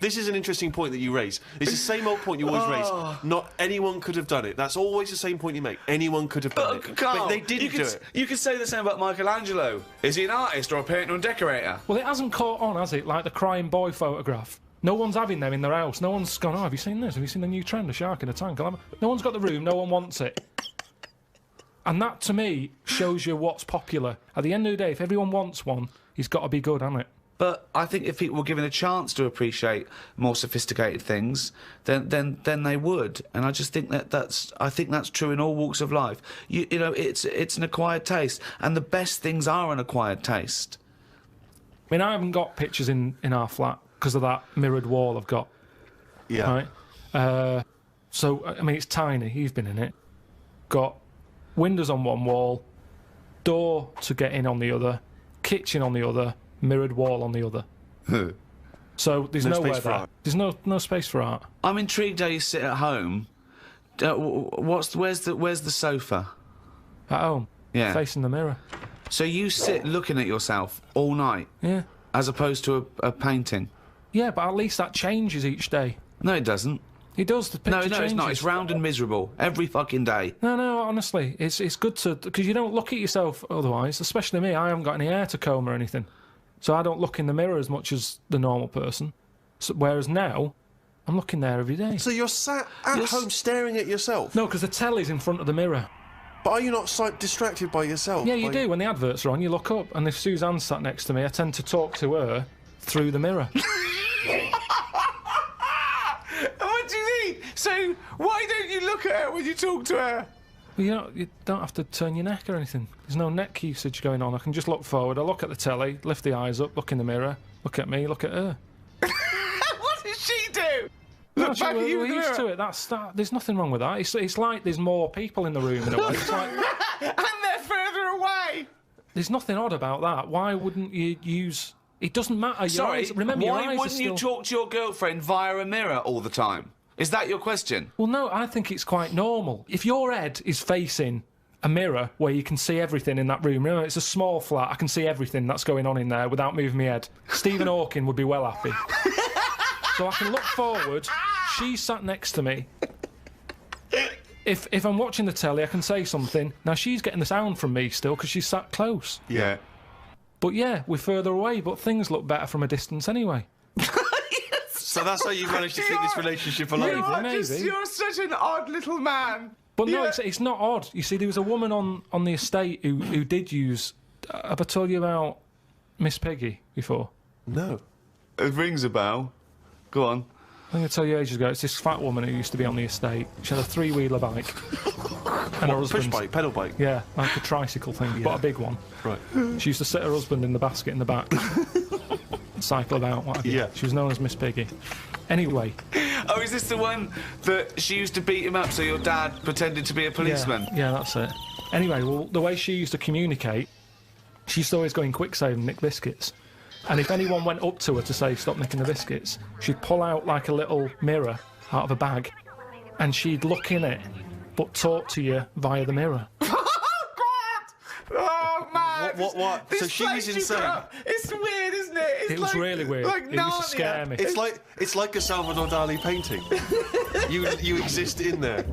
This is an interesting point that you raise. It's the same old point you always raise. Not anyone could have done it. That's always the same point you make. Anyone could have done it. Carl, but they didn't do it. You could say the same about Michelangelo. Is he an artist or a painter and decorator? Well, it hasn't caught on, has it? Like the crying boy photograph. No one's having them in their house. No one's gone, oh, have you seen this? Have you seen the new trend, a shark in a tank? No one's got the room. No one wants it. And that, to me, shows you what's popular. At the end of the day, if everyone wants one, he's got to be good, hasn't it? But I think if people were given a chance to appreciate more sophisticated things, then they would. And I just think that's true in all walks of life. You know, it's an acquired taste, and the best things are an acquired taste. I mean, I haven't got pictures in our flat because of that mirrored wall I've got. Yeah. Right. So I mean, it's tiny. You've been in it. Got windows on one wall, door to get in on the other, kitchen on the other, mirrored wall on the other. So there's No nowhere space for there. art. There's no space for art. I'm intrigued how you sit at home. Where's the sofa? At home. Yeah. Facing the mirror. So you sit looking at yourself all night, Yeah. as opposed to a painting. Yeah, but at least that changes each day. No, it doesn't. It does. The picture No, it's not. changes. It's round and miserable every fucking day. No, honestly, it's good to, because you don't look at yourself otherwise. Especially me, I haven't got any hair to comb or anything, so I don't look in the mirror as much as the normal person. So, whereas now, I'm looking there every day. So you're sat at home staring at yourself? No, because the telly's in front of the mirror. But are you not distracted by yourself? Yeah, you do. When the adverts are on, you look up, and if Suzanne's sat next to me, I tend to talk to her through the mirror. What do you mean? So why don't you look at her when you talk to her? Well, you don't have to turn your neck or anything. There's no neck usage going on. I can just look forward. I look at the telly, lift the eyes up, look in the mirror, look at me, look at her. What does she do? No, Look back at you we're in the used mirror. to it. There's nothing wrong with that. It's like there's more people in the room in a way. It's like, And they're further away. there's nothing odd about that. Why wouldn't you use... It doesn't matter. Your Sorry, eyes, remember, your why eyes wouldn't are still... you talk to your girlfriend via a mirror all the time? Is that your question? Well, no, I think it's quite normal. If your head is facing a mirror where you can see everything in that room, remember, it's a small flat, I can see everything that's going on in there without moving my head. Stephen Hawking would be well happy. So I can look forward, she's sat next to me. If I'm watching the telly, I can say something. Now, she's getting the sound from me still because she's sat close. Yeah. But yeah, we're further away, but things look better from a distance anyway. So that's how you've managed to keep this relationship alive? Maybe. You're such an odd little man. But no, it's not odd. You see, there was a woman on the estate who did use... Have I told you about Miss Peggy before? No. It rings a bell. Go on. I'm going to tell you ages ago, it's this fat woman who used to be on the estate. She had a three-wheeler bike. And her husband... Push bike, pedal bike? Yeah, like a tricycle thing, but a big one. Right. She used to sit her husband in the basket in the back. Cycle about, what have you. Yeah. She was known as Miss Piggy. Anyway. Oh, is this the one that she used to beat him up so your dad pretended to be a policeman? Yeah, that's it. Anyway, well, the way she used to communicate, she used to always go in quick save and nick biscuits. And if anyone went up to her to say, stop nicking the biscuits, she'd pull out like a little mirror out of a bag and she'd look in it, but talk to you via the mirror. Oh, man! What? So she was insane? It's weird, isn't it? It was really weird. Like it used to scare me. It's like a Salvador Dali painting. you exist in there.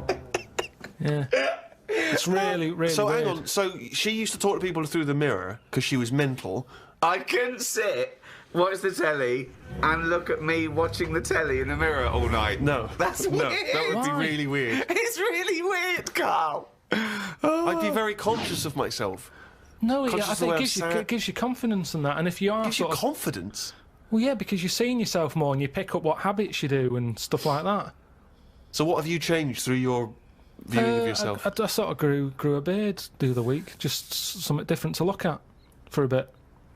Yeah. It's really, really So weird. hang on. So she used to talk to people through the mirror because she was mental. I couldn't sit, watch the telly, and look at me watching the telly in the mirror all night. No. That's weird. No, that would Why? be really weird. It's really weird, Carl. I'd be very conscious of myself. No, yeah, I conscious of the think way it I'm gives you confidence in that. And if you are Gives you sort of... confidence. Well, yeah, because you're seeing yourself more and you pick up what habits you do and stuff like that. So what have you changed through your viewing of yourself? I sort of grew a beard the other week, just something different to look at for a bit.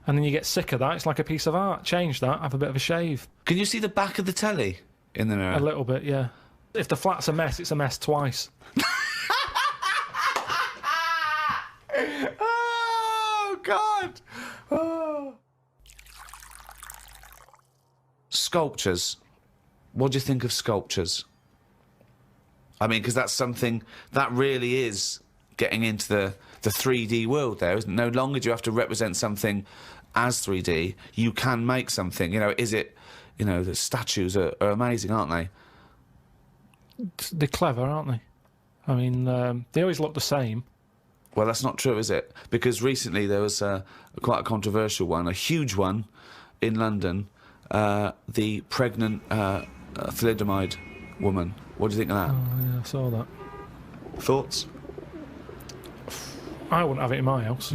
And then you get sick of that. It's like a piece of art. Change that, have a bit of a shave. Can you see the back of the telly in the mirror? A little bit, yeah. If the flat's a mess, it's a mess twice. Oh, God! Oh. Sculptures. What do you think of sculptures? I mean, because that's something that really is getting into the 3D world there, isn't it? No longer do you have to represent something as 3D. You can make something. You know, is it... You know, the statues are amazing, aren't they? They're clever, aren't they? I mean, they always look the same. Well, that's not true, is it? Because recently there was quite a controversial one, a huge one in London, the pregnant thalidomide woman. What do you think of that? Oh, yeah, I saw that. Thoughts? I wouldn't have it in my house.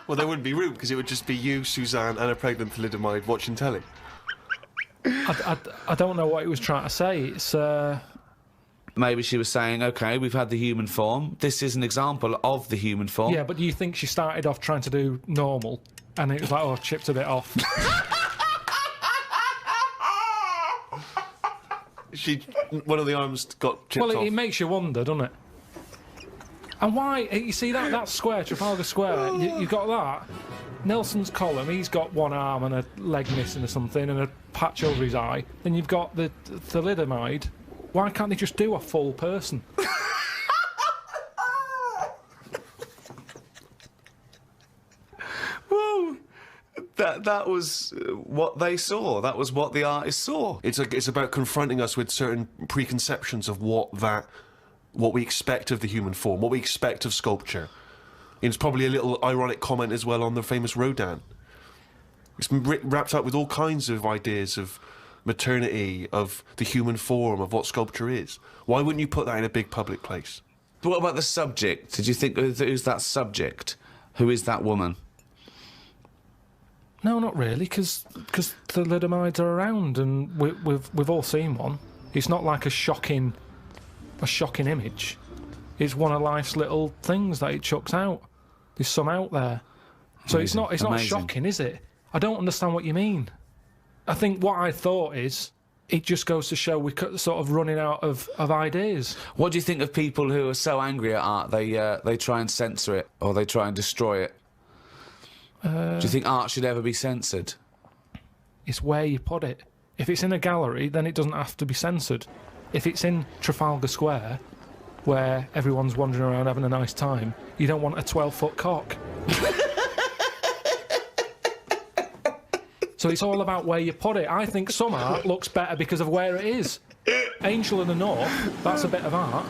Well, there wouldn't be room because it would just be you, Suzanne, and a pregnant thalidomide watching telly. I don't know what he was trying to say. It's... Maybe she was saying, OK, we've had the human form. This is an example of the human form. Yeah, but do you think she started off trying to do normal and it was like, oh, chipped a bit off? One of the arms got chipped off. Well, it makes you wonder, doesn't it? And why... You see that square, Trafalgar Square, you've got that. Nelson's column, he's got one arm and a leg missing or something and a patch over his eye. Then you've got the thalidomide. Why can't they just do a full person? Well, that was what they saw. That was what the artist saw. It's about confronting us with certain preconceptions of what we expect of the human form, what we expect of sculpture. And it's probably a little ironic comment as well on the famous Rodin. It's wrapped up with all kinds of ideas of maternity, of the human form, of what sculpture is. Why wouldn't you put that in a big public place? But what about the subject? Did you think, who's that subject? Who is that woman? No, not really, because thalidomides are around and we've all seen one. It's not like a shocking image. It's one of life's little things that it chucks out. There's some out there. So Amazing. it's not shocking, is it? I don't understand what you mean. I think what I thought is, it just goes to show we're sort of running out of ideas. What do you think of people who are so angry at art, they try and censor it, or they try and destroy it? Do you think art should ever be censored? It's where you put it. If it's in a gallery, then it doesn't have to be censored. If it's in Trafalgar Square, where everyone's wandering around having a nice time, you don't want a 12-foot cock. So it's all about where you put it. I think some art looks better because of where it is. Angel in the North, that's a bit of art,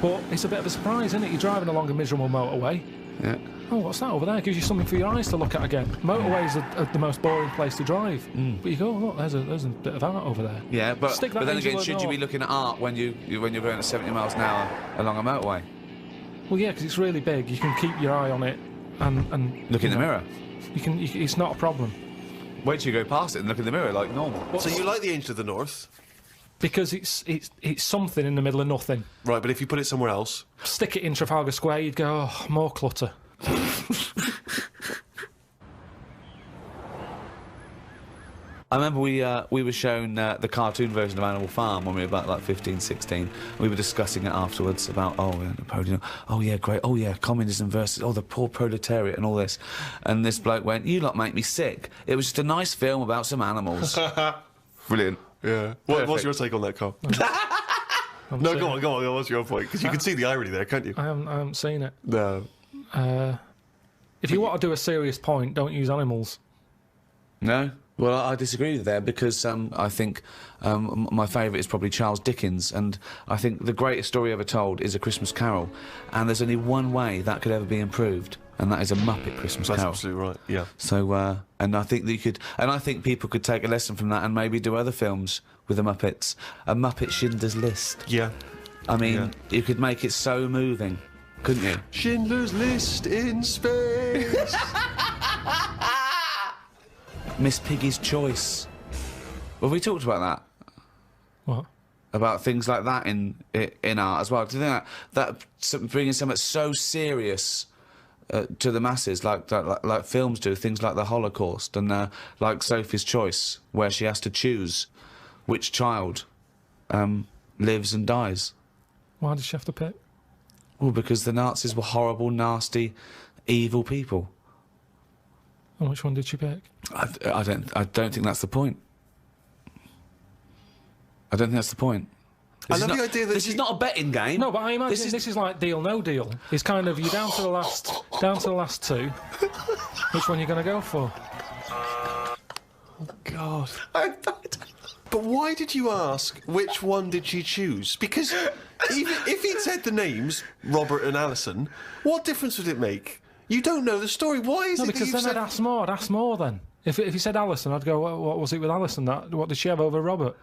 but it's a bit of a surprise, isn't it? You're driving along a miserable motorway. Yeah. Oh, what's that over there? Gives you something for your eyes to look at again. Motorways are the most boring place to drive. But you go, oh, look, there's a bit of art over there. Yeah, but then Angel again, in should the you be North. looking at art when you're going at 70 miles an hour along a motorway? Well, yeah, because it's really big. You can keep your eye on it and Look in the mirror. It's not a problem. Wait till you go past it and look in the mirror like normal. So you like the Angel of the North? Because it's something in the middle of nothing. Right, but if you put it somewhere else... Stick it in Trafalgar Square, you'd go, oh, more clutter. I remember we were shown the cartoon version of Animal Farm when we were about like 15, 16. We were discussing it afterwards about, Napoleon, oh yeah, great, oh yeah, communism versus, the poor proletariat and all this. And this bloke went, you lot make me sick. It was just a nice film about some animals. Brilliant. Yeah. What's your take on that, Carl? No, go on, what's your point? Because you can see the irony there, can't you? I haven't seen it. No. If you want to do a serious point, don't use animals. No? Well, I disagree with that because I think my favourite is probably Charles Dickens, and I think the greatest story ever told is A Christmas Carol, and there's only one way that could ever be improved, and that is a Muppet Christmas Carol. That's absolutely right, yeah. So, and I think that you could, and I think people could take a lesson from that and maybe do other films with the Muppets. A Muppet Schindler's List. Yeah. I mean, you could make it so moving, couldn't you? Schindler's List in space. Miss Piggy's Choice. Well, we talked about that. What? About things like that in art as well. Do you think that bringing something so serious to the masses, like films do, things like the Holocaust and like Sophie's Choice, where she has to choose which child lives and dies. Why did she have to pick? Well, because the Nazis were horrible, nasty, evil people. And which one did she pick? I don't think that's the point. I don't think that's the point. I love the idea that this is not a betting game. No, but I imagine this is like Deal No Deal. It's kind of, you're down to the last two. Which one are you going to go for? Oh, God. But why did you ask which one did she choose? Because even if he'd said the names, Robert and Alison, what difference would it make? You don't know the story. Why is it because that then I'd ask more then. If he said Alison, I'd go, what was it with Alison? What did she have over Robert?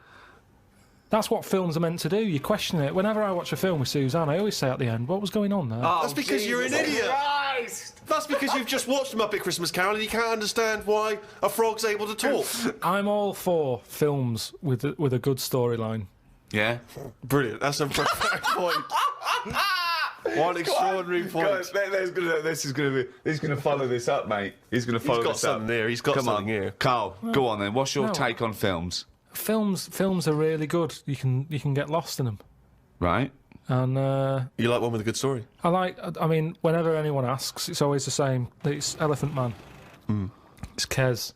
That's what films are meant to do. You question it. Whenever I watch a film with Suzanne, I always say at the end, what was going on there? Oh, that's because you're an idiot. Christ. That's because you've just watched Muppet Christmas Carol and you can't understand why a frog's able to talk. I'm all for films with a good storyline. Yeah. Brilliant. That's a perfect point. One extraordinary point. He's going to follow this up, mate. He's going to follow this up. He's got something there. He's got something here. Carl, go on then. What's your take on films? Films are really good. You can get lost in them. Right. And you like one with a good story? I mean, whenever anyone asks, it's always the same. It's Elephant Man. It's Kes.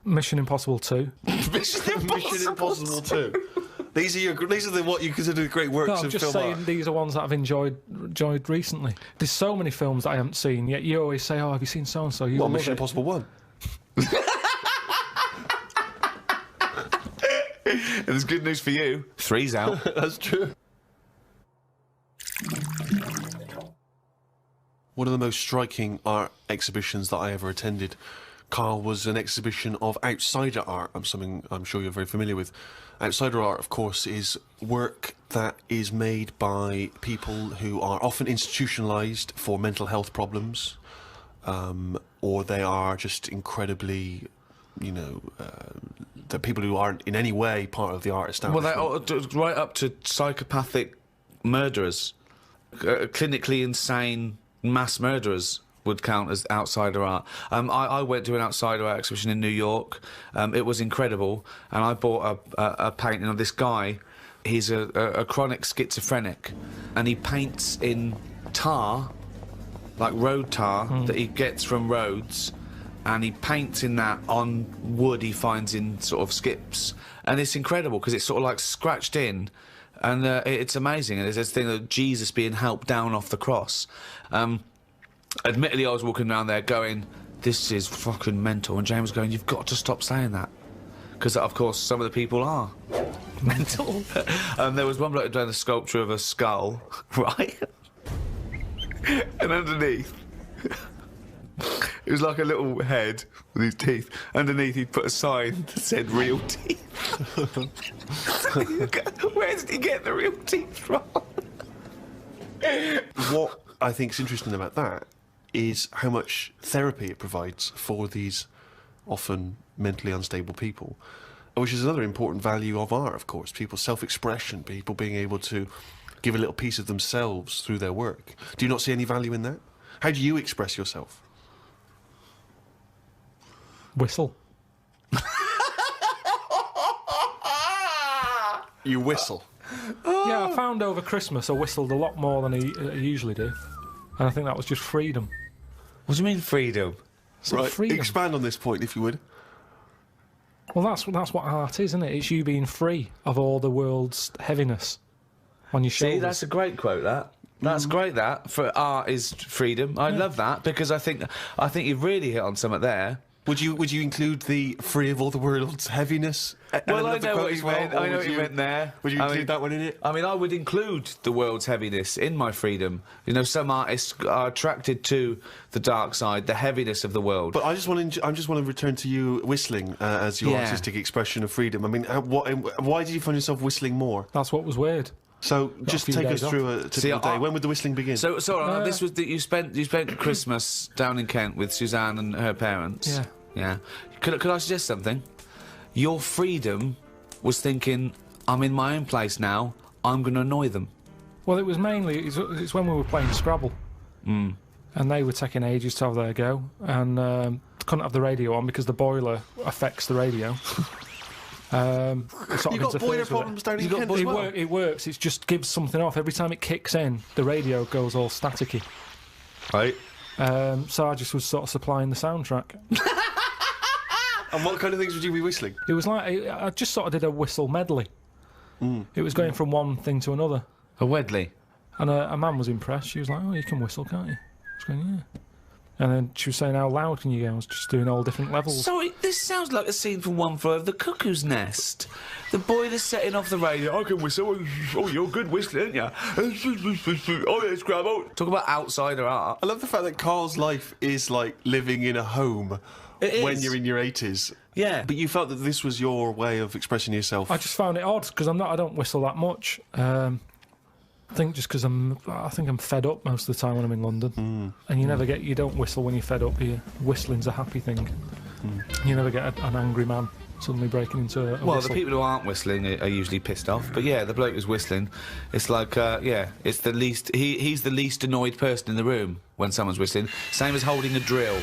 Mission Impossible 2. Mission Impossible 2. These are what you consider the great works of film art. I'm just saying these are ones that I've enjoyed recently. There's so many films that I haven't seen, yet you always say, oh, have you seen so-and-so? Well, Mission Impossible 1. And there's good news for you. 3's out. That's true. One of the most striking art exhibitions that I ever attended, Carl, was an exhibition of outsider art. Something I'm sure you're very familiar with. Outsider art, of course, is work that is made by people who are often institutionalised for mental health problems, or they are just incredibly, the people who aren't in any way part of the art establishment. Well, right up to psychopathic murderers, clinically insane mass murderers would count as outsider art. I went to an outsider art exhibition in New York. It was incredible, and I bought a painting of this guy. He's a chronic schizophrenic, and he paints in tar, like road tar, that he gets from roads, and he paints in that on wood he finds in sort of skips. And it's incredible, because it's sort of like scratched in, and it's amazing. And there's this thing of Jesus being helped down off the cross. Admittedly, I was walking around there going, this is fucking mental. And James was going, you've got to stop saying that. Because, of course, some of the people are mental. There was one bloke doing the sculpture of a skull, right? And underneath, it was like a little head with his teeth. Underneath, he'd put a sign that said real teeth. Where did he get the real teeth from? What I think is interesting about that is how much therapy it provides for these often mentally unstable people, which is another important value of art, of course. People's self-expression, people being able to give a little piece of themselves through their work. Do you not see any value in that? How do you express yourself? Whistle. You whistle. Yeah, I found over Christmas I whistled a lot more than I usually do. And I think that was just freedom. What do you mean freedom? Right, freedom. expand on this point, if you would. Well, that's what art is, isn't it? It's you being free of all the world's heaviness on your shoulders. See, that's a great quote, that. That's great, that. For art is freedom. I love that, because I think you've really hit on something there. Would you include the free of all the world's heaviness? Well, I know what you meant. I know what you meant there. Would you include that one in it? I mean, I would include the world's heaviness in my freedom. You know, some artists are attracted to the dark side, the heaviness of the world. But I just want to return to you whistling as your artistic expression of freedom. I mean, why did you find yourself whistling more? That's what was weird. So just take us through a typical day. When would the whistling begin? So this was that you spent Christmas down in Kent with Suzanne and her parents. Yeah. Yeah. Could I suggest something? Your freedom was thinking, I'm in my own place now, I'm going to annoy them. Well, it was mainly, it's when we were playing Scrabble. And they were taking ages to have their go, and couldn't have the radio on because the boiler affects the radio. You've got boiler problems down in Kent as well? It works, it just gives something off. Every time it kicks in, the radio goes all staticky. Right. So I just was sort of supplying the soundtrack. And what kind of things would you be whistling? It was like, I just sort of did a whistle medley. It was going from one thing to another. A Wedley? And a man was impressed. She was like, oh, you can whistle, can't you? I was going, yeah. And then she was saying, how loud can you go? I was just doing all different levels. Sorry, this sounds like a scene from One Flew Over the Cuckoo's Nest. The boiler's setting off the radio. I can whistle. Oh, you're good whistling, aren't you? Oh, yeah, Scrabble. Talk about outsider art. I love the fact that Carl's life is like living in a home when you're in your 80s. Yeah. But you felt that this was your way of expressing yourself. I just found it odd because I don't whistle that much. I think just because I think I'm fed up most of the time when I'm in London. And you don't whistle when you're fed up. Whistling's a happy thing. You never get an angry man suddenly breaking into a Well, whistle. the people who aren't whistling are usually pissed off. But yeah, the bloke who's whistling, it's like, it's the least. He's the least annoyed person in the room when someone's whistling. Same as holding a drill.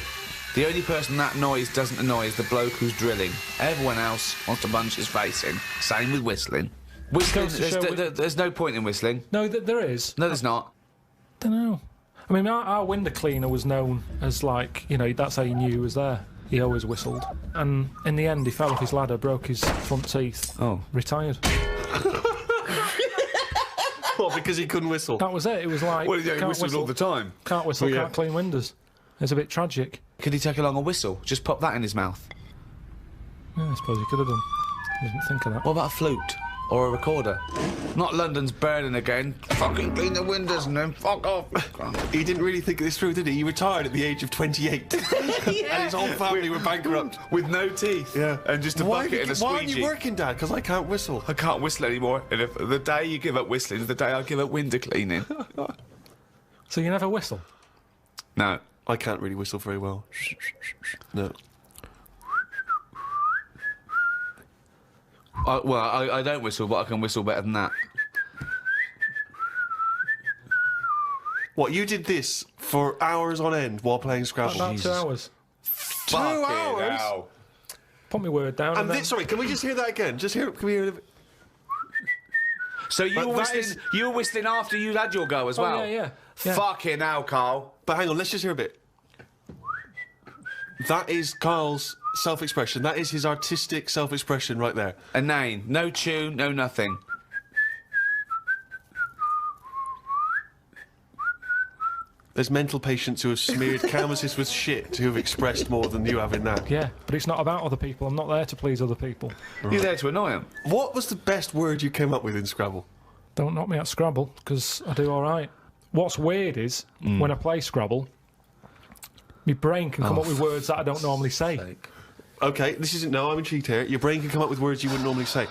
The only person that noise doesn't annoy is the bloke who's drilling. Everyone else wants to punch his face in. Same with whistling. Whistling, there's no point in whistling. No, there is. No, there's not. Don't know. I mean, our window cleaner was known as, like, you know, that's how you knew he was there. He always whistled. And in the end, he fell off his ladder, broke his front teeth. Oh. Retired. What, because he couldn't whistle? That was it. It was like... Well, yeah, he can't whistled all the time. Can't whistle, Well, yeah. can't clean windows. It's a bit tragic. Could he take along a whistle? Just pop that in his mouth. Yeah, I suppose he could have done. I didn't think of that. What about a flute? Or a recorder? Not London's burning again. Fucking clean the windows and then fuck off. He didn't really think this through, did he? He retired at the age of 28. And his whole family were bankrupt. With no teeth. Yeah. And just a bucket and a squeegee. Why aren't you working, Dad? Because I can't whistle. I can't whistle anymore. And if the day you give up whistling is the day I give up window cleaning. So you never whistle? No. I can't really whistle very well. No. I don't whistle, but I can whistle better than that. What, you did this for hours on end while playing Scrabble? About 2 hours. 2 hours? Hell. Put my word down. And this, sorry, can we just hear that again? Just hear it. Can we hear it? So you were whistling, you were whistling after you'd had your go as well? Oh, yeah. Fucking hell, Carl. But hang on, let's just hear a bit. That is Carl's self-expression. That is his artistic self-expression right there. Inane. No tune, no nothing. There's mental patients who have smeared canvases with shit who have expressed more than you have in that. Yeah, but it's not about other people. I'm not there to please other people. Right. You're there to annoy them. What was the best word you came up with in Scrabble? Don't knock me at Scrabble, because I do all right. What's weird is, when I play Scrabble, my brain can come up with words that I don't normally say. OK, this isn't... No, I'm intrigued here. Your brain can come up with words you wouldn't normally say.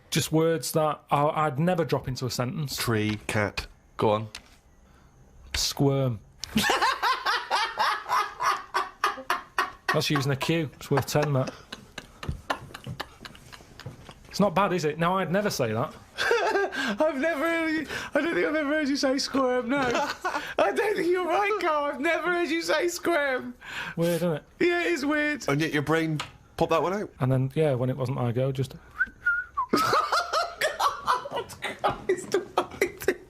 Just words that I'd never drop into a sentence. Tree, cat. Go on. Squirm. That's using a Q. It's worth 10, Matt. It's not bad, is it? No, I'd never say that. I've never heard you... I don't think I've ever heard you say squirm, no. I don't think you're right, Carl. I've never heard you say squirm. Weird, isn't it? Yeah, it is weird. And yet your brain popped that one out. And then, yeah, when it wasn't my go, just...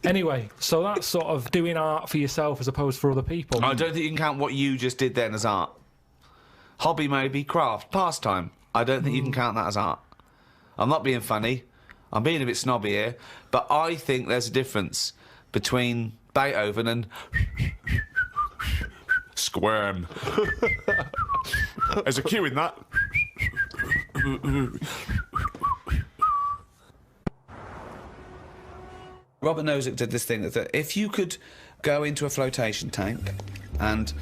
Anyway, so that's sort of doing art for yourself as opposed for other people. I don't think you can count what you just did then as art. Hobby maybe, craft, pastime. I don't think you can count that as art. I'm not being funny. I'm being a bit snobby here. But I think there's a difference between Beethoven and... squirm. There's a cue in that. Robert Nozick did this thing that if you could go into a flotation tank and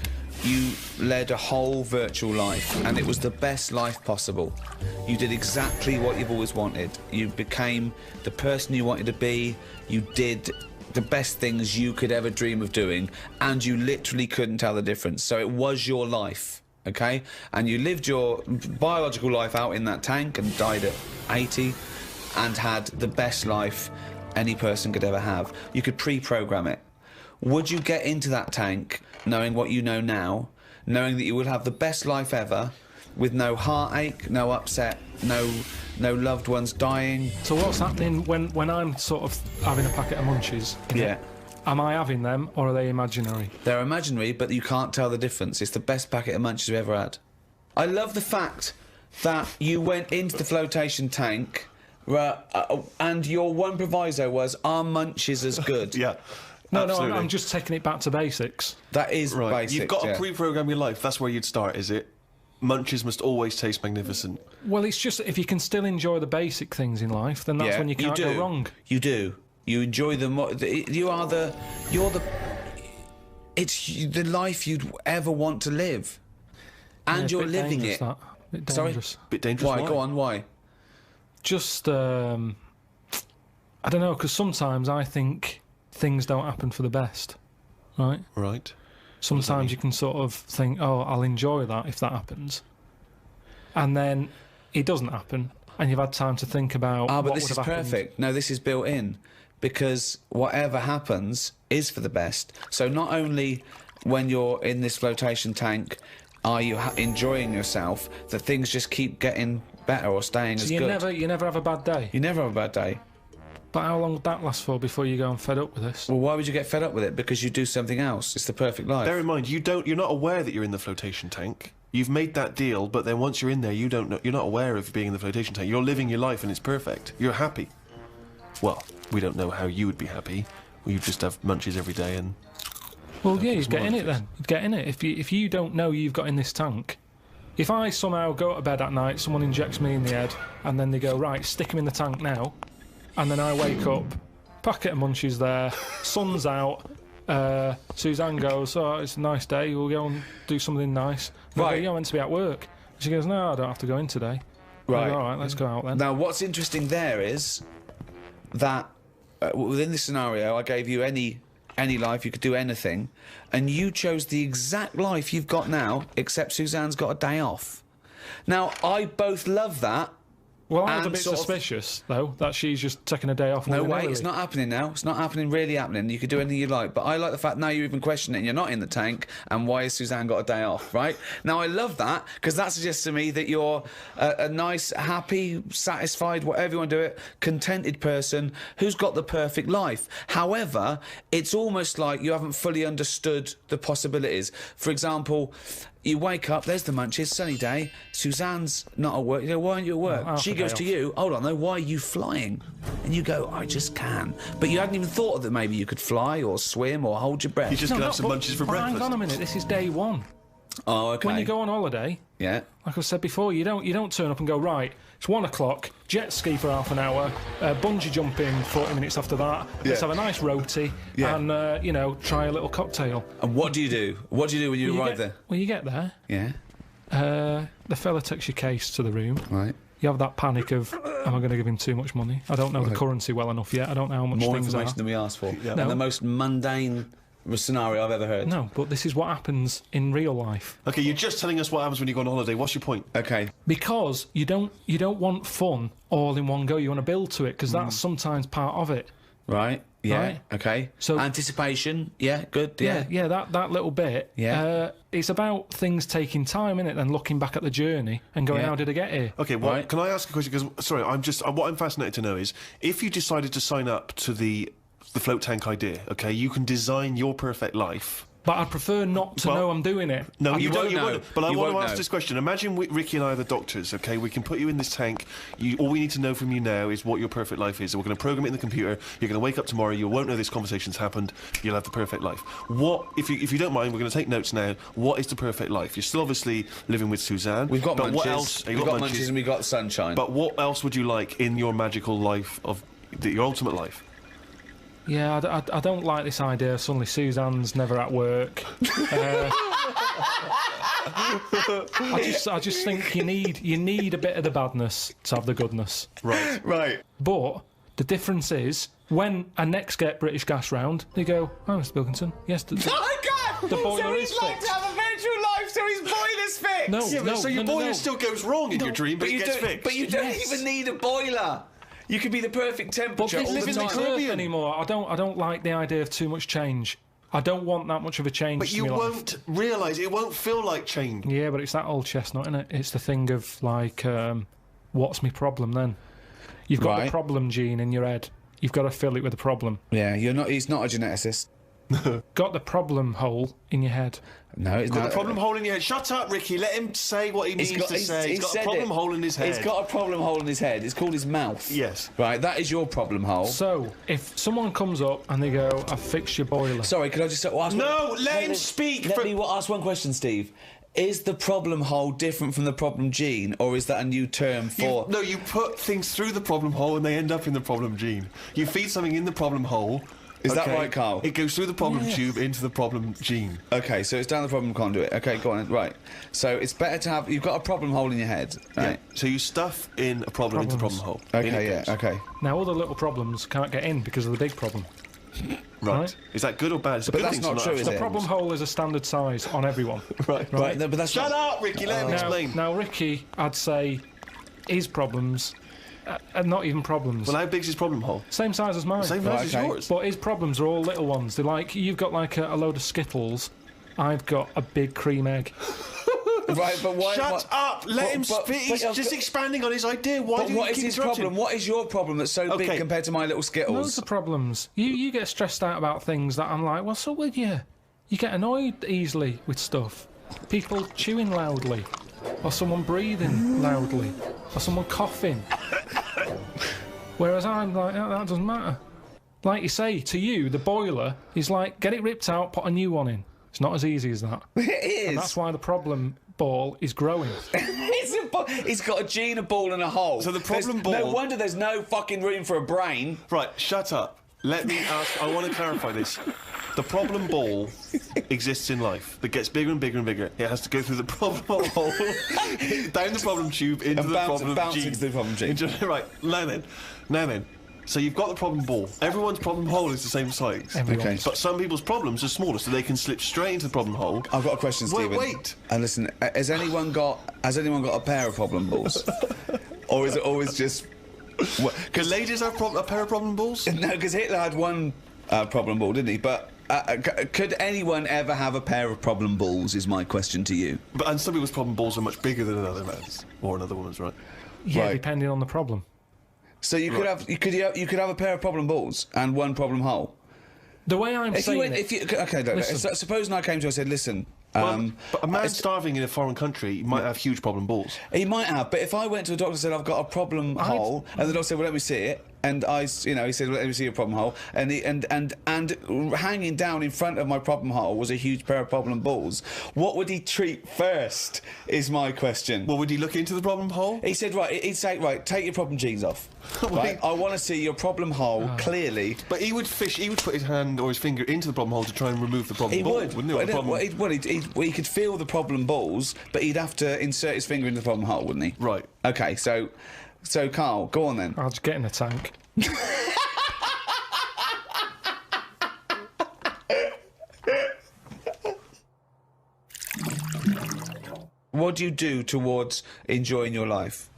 you led a whole virtual life and it was the best life possible, you did exactly what you've always wanted. You became the person you wanted to be, you did the best things you could ever dream of doing, and you literally couldn't tell the difference. So it was your life, okay? And you lived your biological life out in that tank and died at 80 and had the best life any person could ever have. You could pre-program it. Would you get into that tank knowing what you know now, knowing that you would have the best life ever, with no heartache, no upset, no loved ones dying? So what's happening when I'm sort of having a packet of munchies? Yeah. Am I having them, or are they imaginary? They're imaginary, but you can't tell the difference. It's the best packet of munchies you've ever had. I love the fact that you went into the flotation tank, and your one proviso was, "Are munchies as good?" Yeah. No, absolutely. no, I'm just taking it back to basics. That is Right. basic. You've got to pre-program your life. That's where you'd start, is it? Munchies must always taste magnificent. Well, it's just if you can still enjoy the basic things in life, then that's when you can't go wrong. You do. You enjoy them. It's the life you'd ever want to live, and Yeah, you're living it. Bit Sorry? dangerous. Bit dangerous. Why? Go on. Why? Just, I don't know, because sometimes I think things don't happen for the best, right? Right. Sometimes you can sort of think, oh, I'll enjoy that if that happens. And then it doesn't happen, and you've had time to think about but what this would is have happened. perfect. No, this is built in, because whatever happens is for the best. So not only when you're in this flotation tank are you enjoying yourself, that things just keep getting better or staying as good. You never have a bad day. You never have a bad day. But how long would that last for before you go and fed up with this? Well, why would you get fed up with it? Because you do something else. It's the perfect life. Bear in mind, you're not aware that you're in the flotation tank. You've made that deal, but then once you're in there, you don't know. You're not aware of being in the flotation tank. You're living your life, and it's perfect. You're happy. Well, we don't know how you would be happy. You just have munchies every day and. Well, yeah, you'd get in it then. You'd get in it if you don't know you've got in this tank. If I somehow go to bed at night, someone injects me in the head, and then they go, right, stick him in the tank now, and then I wake up, packet of munchies there, sun's out, Suzanne goes, oh, it's a nice day, we'll go and do something nice. Right. You're meant to be at work. She goes, no, I don't have to go in today. Right. I go, all right, let's go out then. Now, what's interesting there is that within this scenario, I gave you any life, you could do anything, and you chose the exact life you've got now, except Suzanne's got a day off. Now, I both love that. Well, I was a and bit sort of- suspicious, though, that she's just taking a day off. No way, willy-nilly. it's not happening now. It's not happening, really happening. You could do anything you like. But I like the fact now you're even questioning it and you're not in the tank, and why has Suzanne got a day off, right? Now, I love that, because that suggests to me that you're a nice, happy, satisfied, whatever you want to do it, contented person who's got the perfect life. However, it's almost like you haven't fully understood the possibilities. For example, you wake up, there's the munchies, sunny day, Suzanne's not at work. You go, why aren't you at work? Well, She half a goes day to off. you, hold on though, why are you flying? And you go, I just can. But you hadn't even thought that maybe you could fly or swim or hold your breath. You just No, gonna no, have some but- munchies for but breakfast. Hang on a minute, this is day one. Oh, okay. When you go on holiday, Yeah. like I said before, you don't turn up and go, right, it's 1 o'clock, jet ski for half an hour, bungee jumping 40 minutes after that, let's have a nice roti, Yeah. and, try a little cocktail. And what do you do? What do you do when you arrive there? Well, you get there, Yeah. the fella takes your case to the room, Right. you have that panic of, am I going to give him too much money? I don't know the currency well enough yet, I don't know how much More things information are. than we asked for. Yeah. And No. the most mundane scenario I've ever heard. No, but this is what happens in real life. Okay, you're just telling us what happens when you go on holiday. What's your point? Okay. Because you don't want fun all in one go. You want to build to it, because that's sometimes part of it. Right. Yeah. Right. Okay. So anticipation. Yeah. Good. Yeah. Yeah. That little bit. Yeah. It's about things taking time, innit? Then looking back at the journey and going, Yeah. how did I get here? Okay, well, Right. can I ask a question? Because, sorry, what I'm fascinated to know is, if you decided to sign up to the float tank idea, okay, you can design your perfect life. But I'd prefer not to Well, know I'm doing it. No, You you won't don't. You know. won't. But I You want to won't ask know. this question. Imagine Ricky and I are the doctors, okay? We can put you in this tank. All we need to know from you now is what your perfect life is. So we're going to program it in the computer. You're going to wake up tomorrow. You won't know this conversation's happened. You'll have the perfect life. What, if you don't mind, we're going to take notes now. What is the perfect life? You're still obviously living with Suzanne. We've got but munches. What else? We've got munches and we've got sunshine. But what else would you like in your magical life your ultimate life? Yeah, I don't like this idea. Suddenly Suzanne's never at work. I just think you need a bit of the badness to have the goodness. Right. Right. But the difference is, when I next get British Gas round, they go, "Oh, Mr. Pilkington, yes, the God! The boiler so is he's like fixed." to have a virtual life, so his boiler's fixed. No, Yeah, but so your boiler still goes wrong in your dream, but it gets fixed. But you don't Yes. even need a boiler. You could be the perfect temperature But all this the isn't time. Earth Caribbean. anymore. I don't like the idea of too much change. I don't want that much of a change. But to you my life. won't realise, it won't feel like change. Yeah, but it's that old chestnut, isn't it? It's the thing of like, what's my problem then? You've got Right. the problem gene in your head. You've got to fill it with a problem. Yeah, he's not a geneticist. Got the problem hole in your head. No, it's Got not. a problem hole in your head. Shut up, Ricky. Let him say what he needs to say. He's got a said problem it. hole in his head. He's got a problem hole in his head. It's called his mouth. Yes. Right, that is your problem hole. So, if someone comes up and they go, "I've fixed your boiler," Sorry, could I just ask? No, let him speak. Let me ask one question, Steve. Is the problem hole different from the problem gene, or is that a new term for? No, you put things through the problem hole and they end up in the problem gene. You feed something in the problem hole. Is that okay, right, Carl? It goes through the problem tube into the problem gene. Okay, so it's down the problem conduit. Okay, go on. Right. So it's better to have. You've got a problem hole in your head, right? Yeah. So you stuff in a problem into the problem Problems. hole. In Okay, it yeah. goes. Okay. now all the little problems can't get in because of the big problem. Right. Right. Is that good or bad? It's a But good that's thing to not true, have is The it? problem hole is a standard size on everyone. Right. Right. No, but that's Shut not, up, Ricky. Let him explain. Now, Ricky, I'd say his problems are not even problems. Well, how big's his problem hole? Same size as mine. Same Right, size as okay. yours. But his problems are all little ones. They're like, you've got like a load of Skittles. I've got a big cream egg. right, but why? Shut up! Let him speak. He's I've just got- expanding on his idea. Why But do you what is keep his interrupting? problem? What is your problem that's so big Okay. compared to my little Loads Skittles? of problems. You get stressed out about things that I'm like, what's up with you? You get annoyed easily with stuff. People chewing loudly. Or someone breathing loudly. Or someone coughing. Whereas I'm like, that doesn't matter. Like you say, to you, the boiler is like, get it ripped out, put a new one in. It's not as easy as that. It is. And that's why the problem ball is growing. He's got a gene, a ball, and a hole. So the problem No ball- wonder there's no fucking room for a brain. Right, shut up. Let me ask. I want to clarify this. The problem ball exists in life. That gets bigger and bigger and bigger. It has to go through the problem hole, down the problem tube, into And the bounce- problem bounce gene. into the problem gene. Right, now then. So you've got the problem ball. Everyone's problem hole is the same size. Everyone's. Okay. But some people's problems are smaller, so they can slip straight into the problem hole. I've got a question, Stephen. Wait. And listen, has anyone got a pair of problem balls, or is it always just? Can ladies have a pair of problem balls? No, because Hitler had one problem ball, didn't he? But could anyone ever have a pair of problem balls? Is my question to you. And some people's problem balls are much bigger than another man's or another woman's, right? Yeah, Right. depending on the problem. So you could have you could have a pair of problem balls and one problem hole. The way I'm If saying you went, it, if you okay, look, Listen. so supposing I came to you and said, listen. But a man it's- starving in a foreign country might have huge problem balls. He might have, but if I went to a doctor and said I've got a problem hole, and the doctor said, "Well, let me see it," and he said, well, "Let me see your problem hole," and hanging down in front of my problem hole was a huge pair of problem balls. What would he treat first? Is my question. Well, would he look into the problem hole? He said, he'd say, right, take your problem genes off. Right, I want to see your problem hole clearly. But he would put his hand or his finger into the problem hole to try and remove the problem He ball, would. wouldn't he? Or the problem- He could feel the problem balls, but he'd have to insert his finger into the problem hole, wouldn't he? Right. Okay, so Carl, go on then. I'll just get in a tank. What do you do towards enjoying your life?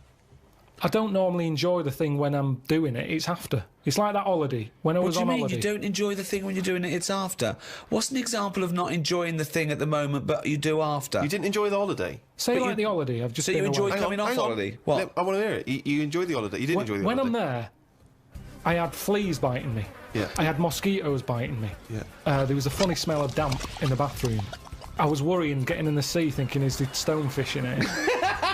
I don't normally enjoy the thing when I'm doing it. It's after. It's like that holiday. When I was on holiday. What do you mean you don't enjoy the thing when you're doing it? It's after. What's an example of not enjoying the thing at the moment, but you do after? You didn't enjoy the holiday. Say like the holiday. I've just. So been you enjoyed away. coming off holiday? What? I want to hear it. You enjoyed the holiday. You didn't enjoy the When holiday. I'm there, I had fleas biting me. Yeah. I had mosquitoes biting me. Yeah. There was a funny smell of damp in the bathroom. I was worrying, getting in the sea, thinking, is the stonefish in it?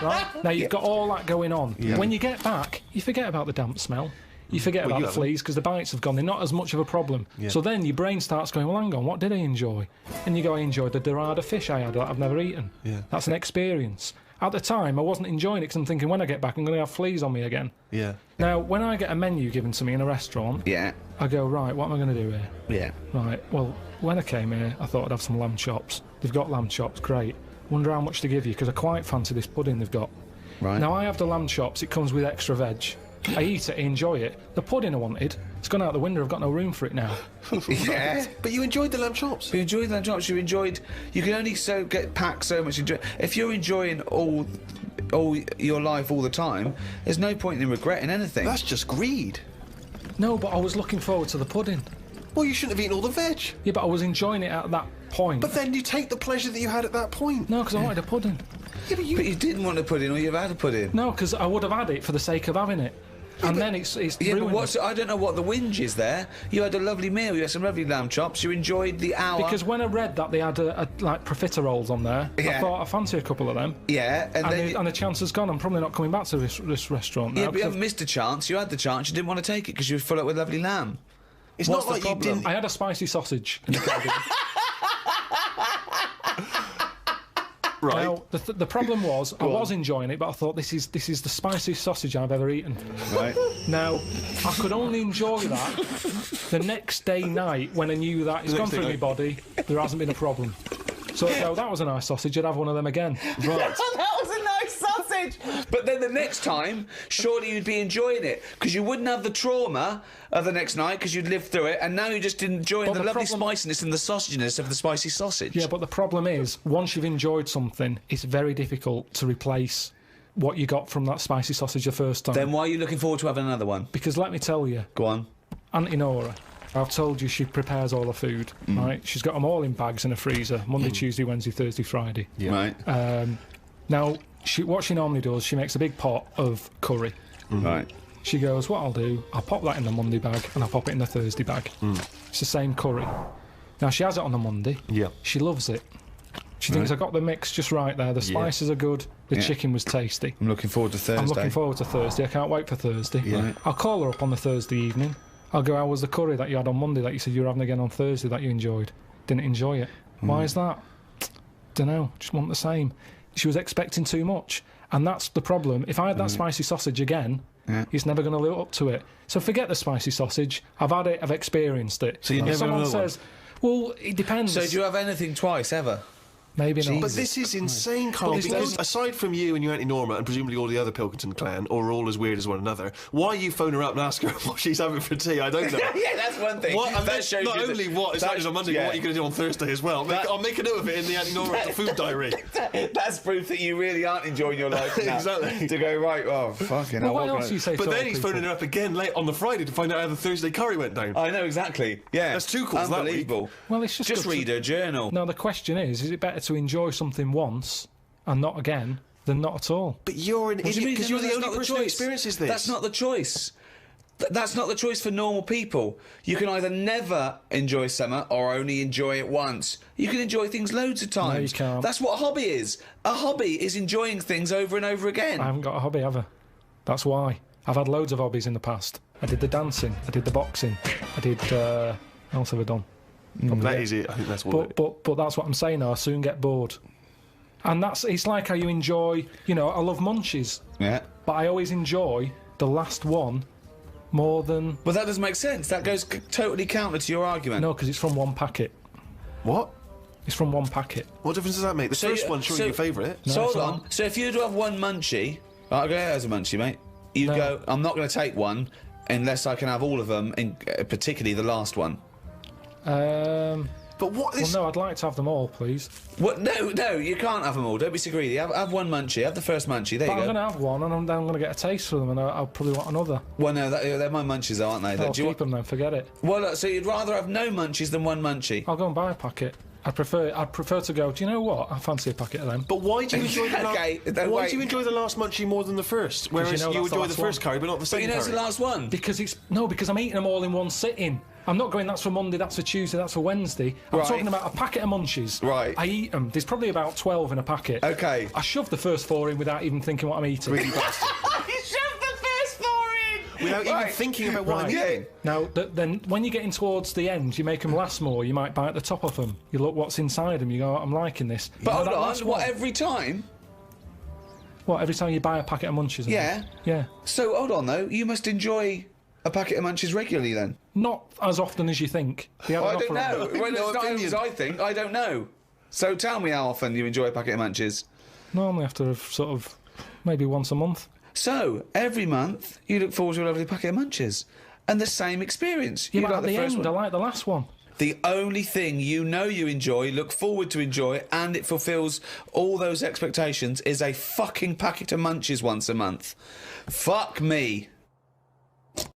Right? Now, you've got all that going on. Yeah. When you get back, you forget about the damp smell. You forget about the fleas because the bites have gone. They're not as much of a problem. Yeah. So then your brain starts going, well, hang on, what did I enjoy? And you go, I enjoyed the dorada fish I had that I've never eaten. Yeah. That's an experience. At the time, I wasn't enjoying it because I'm thinking, when I get back, I'm going to have fleas on me again. Yeah. Now, when I get a menu given to me in a restaurant, Yeah. I go, right, what am I going to do here? Yeah. Right, well, when I came here, I thought I'd have some lamb chops. They've got lamb chops, great. Wonder how much to give you, because I quite fancy this pudding they've got. Right. Now, I have the lamb chops, it comes with extra veg. I eat it, I enjoy it. The pudding I wanted, it's gone out the window, I've got no room for it now. Yeah. But you enjoyed the lamb chops. You enjoyed lamb chops. You can only get packed so much. If you're enjoying all your life all the time, there's no point in regretting anything. That's just greed. No, but I was looking forward to the pudding. Well, you shouldn't have eaten all the veg. Yeah, but I was enjoying it at that point. But then you take the pleasure that you had at that point. No, because I wanted a pudding. Yeah, but But you didn't want a pudding, or you've had a pudding. No, because I would have had it for the sake of having it. And then it's Yeah, ruined. but I don't know what the whinge is there. You had a lovely meal. You had some lovely lamb chops. You enjoyed the hour. Because when I read that they had like profiteroles on there, I Yeah. thought I fancy a couple of them. Yeah, And the chance has gone. I'm probably not coming back to this restaurant now. yeah, but you because haven't missed a chance. You had the chance. You didn't want to take it because you were full up with lovely lamb. It's What's not the like you problem? didn't. I had a spicy sausage in the garden. Right. Now, the problem was, I was enjoying it, but I thought this is the spiciest sausage I've ever eaten. Right. Now, I could only enjoy that the next day night when I knew that it's The gone next day through my night. body, there hasn't been a problem. So that was a nice sausage, I'd have one of them again. Right. That was a nice sausage. But then the next time, surely you'd be enjoying it because you wouldn't have the trauma of the next night because you'd lived through it, and now you're just enjoying But the the lovely problem- spiciness and the sausaginess of the spicy sausage. Yeah, but the problem is, once you've enjoyed something, it's very difficult to replace what you got from that spicy sausage the first time. Then why are you looking forward to having another one? Because let me tell you, Go on. Auntie Nora, I've told you she prepares all her food, right? She's got them all in bags in a freezer, Monday, Tuesday, Wednesday, Thursday, Friday. Right. Now, what she normally does, she makes a big pot of curry. Right. She goes, what I'll do, I'll pop that in the Monday bag and I'll pop it in the Thursday bag. It's the same curry. Now, she has it on the Monday. Yeah. She loves it. She thinks I got the mix just right there. The spices are good. The chicken was tasty. I'm looking forward to Thursday. I'm looking forward to Thursday. I can't wait for Thursday. Yeah. I'll call her up on the Thursday evening. I'll go, how was the curry that you had on Monday that you said you were having again on Thursday that you enjoyed? Didn't enjoy it. Why is that? Dunno. Just want the same. She was expecting too much. And that's the problem. If I had that spicy sausage again, he's never going to live up to it. So forget the spicy sausage. I've had it. I've experienced it. So you're if never someone another one? says, well, it depends. So do you have anything twice ever? Maybe not. But this is insane, Carl, But because aside from you and your Auntie Norma and presumably all the other Pilkington clan, or all as weird as one another, why you phone her up and ask her what she's having for tea, I don't know. Yeah, that's one thing. What, and That then shows not you only that- what it's actually on Monday, but what you're going to do on Thursday as well. I'll make a note of it in the Auntie Norma food diary. That's proof that you really aren't enjoying your life now. Exactly. To go, right, oh, fucking Well, hell. what else do you say But to then other he's people? phoning her up again late on the Friday to find out how the Thursday curry went down. I know, exactly. Yeah. That's two calls that week. Unbelievable. Well, it's just Just good to- read her journal. Now, the question is it better to enjoy something once and not again than not at all? But you're an What do you idiot mean? because No, you're the that's only not person who choice. experiences this. That's not the choice. That's not the choice for normal people. You can either never enjoy summer or only enjoy it once. You can enjoy things loads of times. No, you can't. That's what a hobby is. A hobby is enjoying things over and over again. I haven't got a hobby ever. That's why. I've had loads of hobbies in the past. I did the dancing, I did the boxing, I did... what else have I done? That is it. I think that's what. But that's what I'm saying now. I soon get bored. And it's like how you enjoy... I love munchies, Yeah. but I always enjoy the last one more than... But that doesn't make sense. That goes totally counter to your argument. No, because it's from one packet. What? It's from one packet. What difference does that make? The first one's surely your favourite. So No, hold it's on. not. So if you do have one munchie, right, I'll go as a munchie, mate. You'd No. go, I'm not going to take one unless I can have all of them, particularly the last one. But what Well, is... no, I'd like to have them all, please. What? No, you can't have them all. Don't be so greedy. Have one munchie. Have the first munchie. There But you I'm go. going to have one, and I'm going to get a taste for them, and I'll probably want another. Well, no, they're my munchies, aren't they? I'll Do you keep them then, forget it. Well, look, so you'd rather have no munchies than one munchie? I'll go and buy a packet. I'd prefer to go, do you know what? I fancy a packet of them. But why do you enjoy the Okay, why wait. do you enjoy the last munchie more than the first? Whereas you know you that's the enjoy the last first one. curry, but not the But second you know it's curry. the last one. Because I'm eating them all in one sitting. I'm not going, that's for Monday, that's for Tuesday, that's for Wednesday. I'm Right. talking about a packet of munchies. Right. I eat them. There's probably about 12 in a packet. Okay. I shove the first 4 in without even thinking what I'm eating. You shoved the first 4 in! Without even thinking about what I'm eating. Now, then, when you're getting towards the end, you make them last more. You might bite the top off them. You look what's inside them. You go, I'm liking this. But You know hold that on, last what, one? every time? What, every time you buy a packet of munchies? Yeah. Yeah. So, hold on, though. You must enjoy a packet of munchies regularly, then? Not as often as you think. They have Well, I an don't offer on know. them. Well, No it's not opinion. as I think. I don't know. So tell me how often you enjoy a packet of munchies. Normally after sort of maybe once a month. So, every month, you look forward to a lovely packet of munchies. And the same experience. Yeah, You but like at the first end, I one. like the last one. The only thing you know you enjoy, look forward to enjoy, and it fulfills all those expectations is a fucking packet of munchies once a month. Fuck me.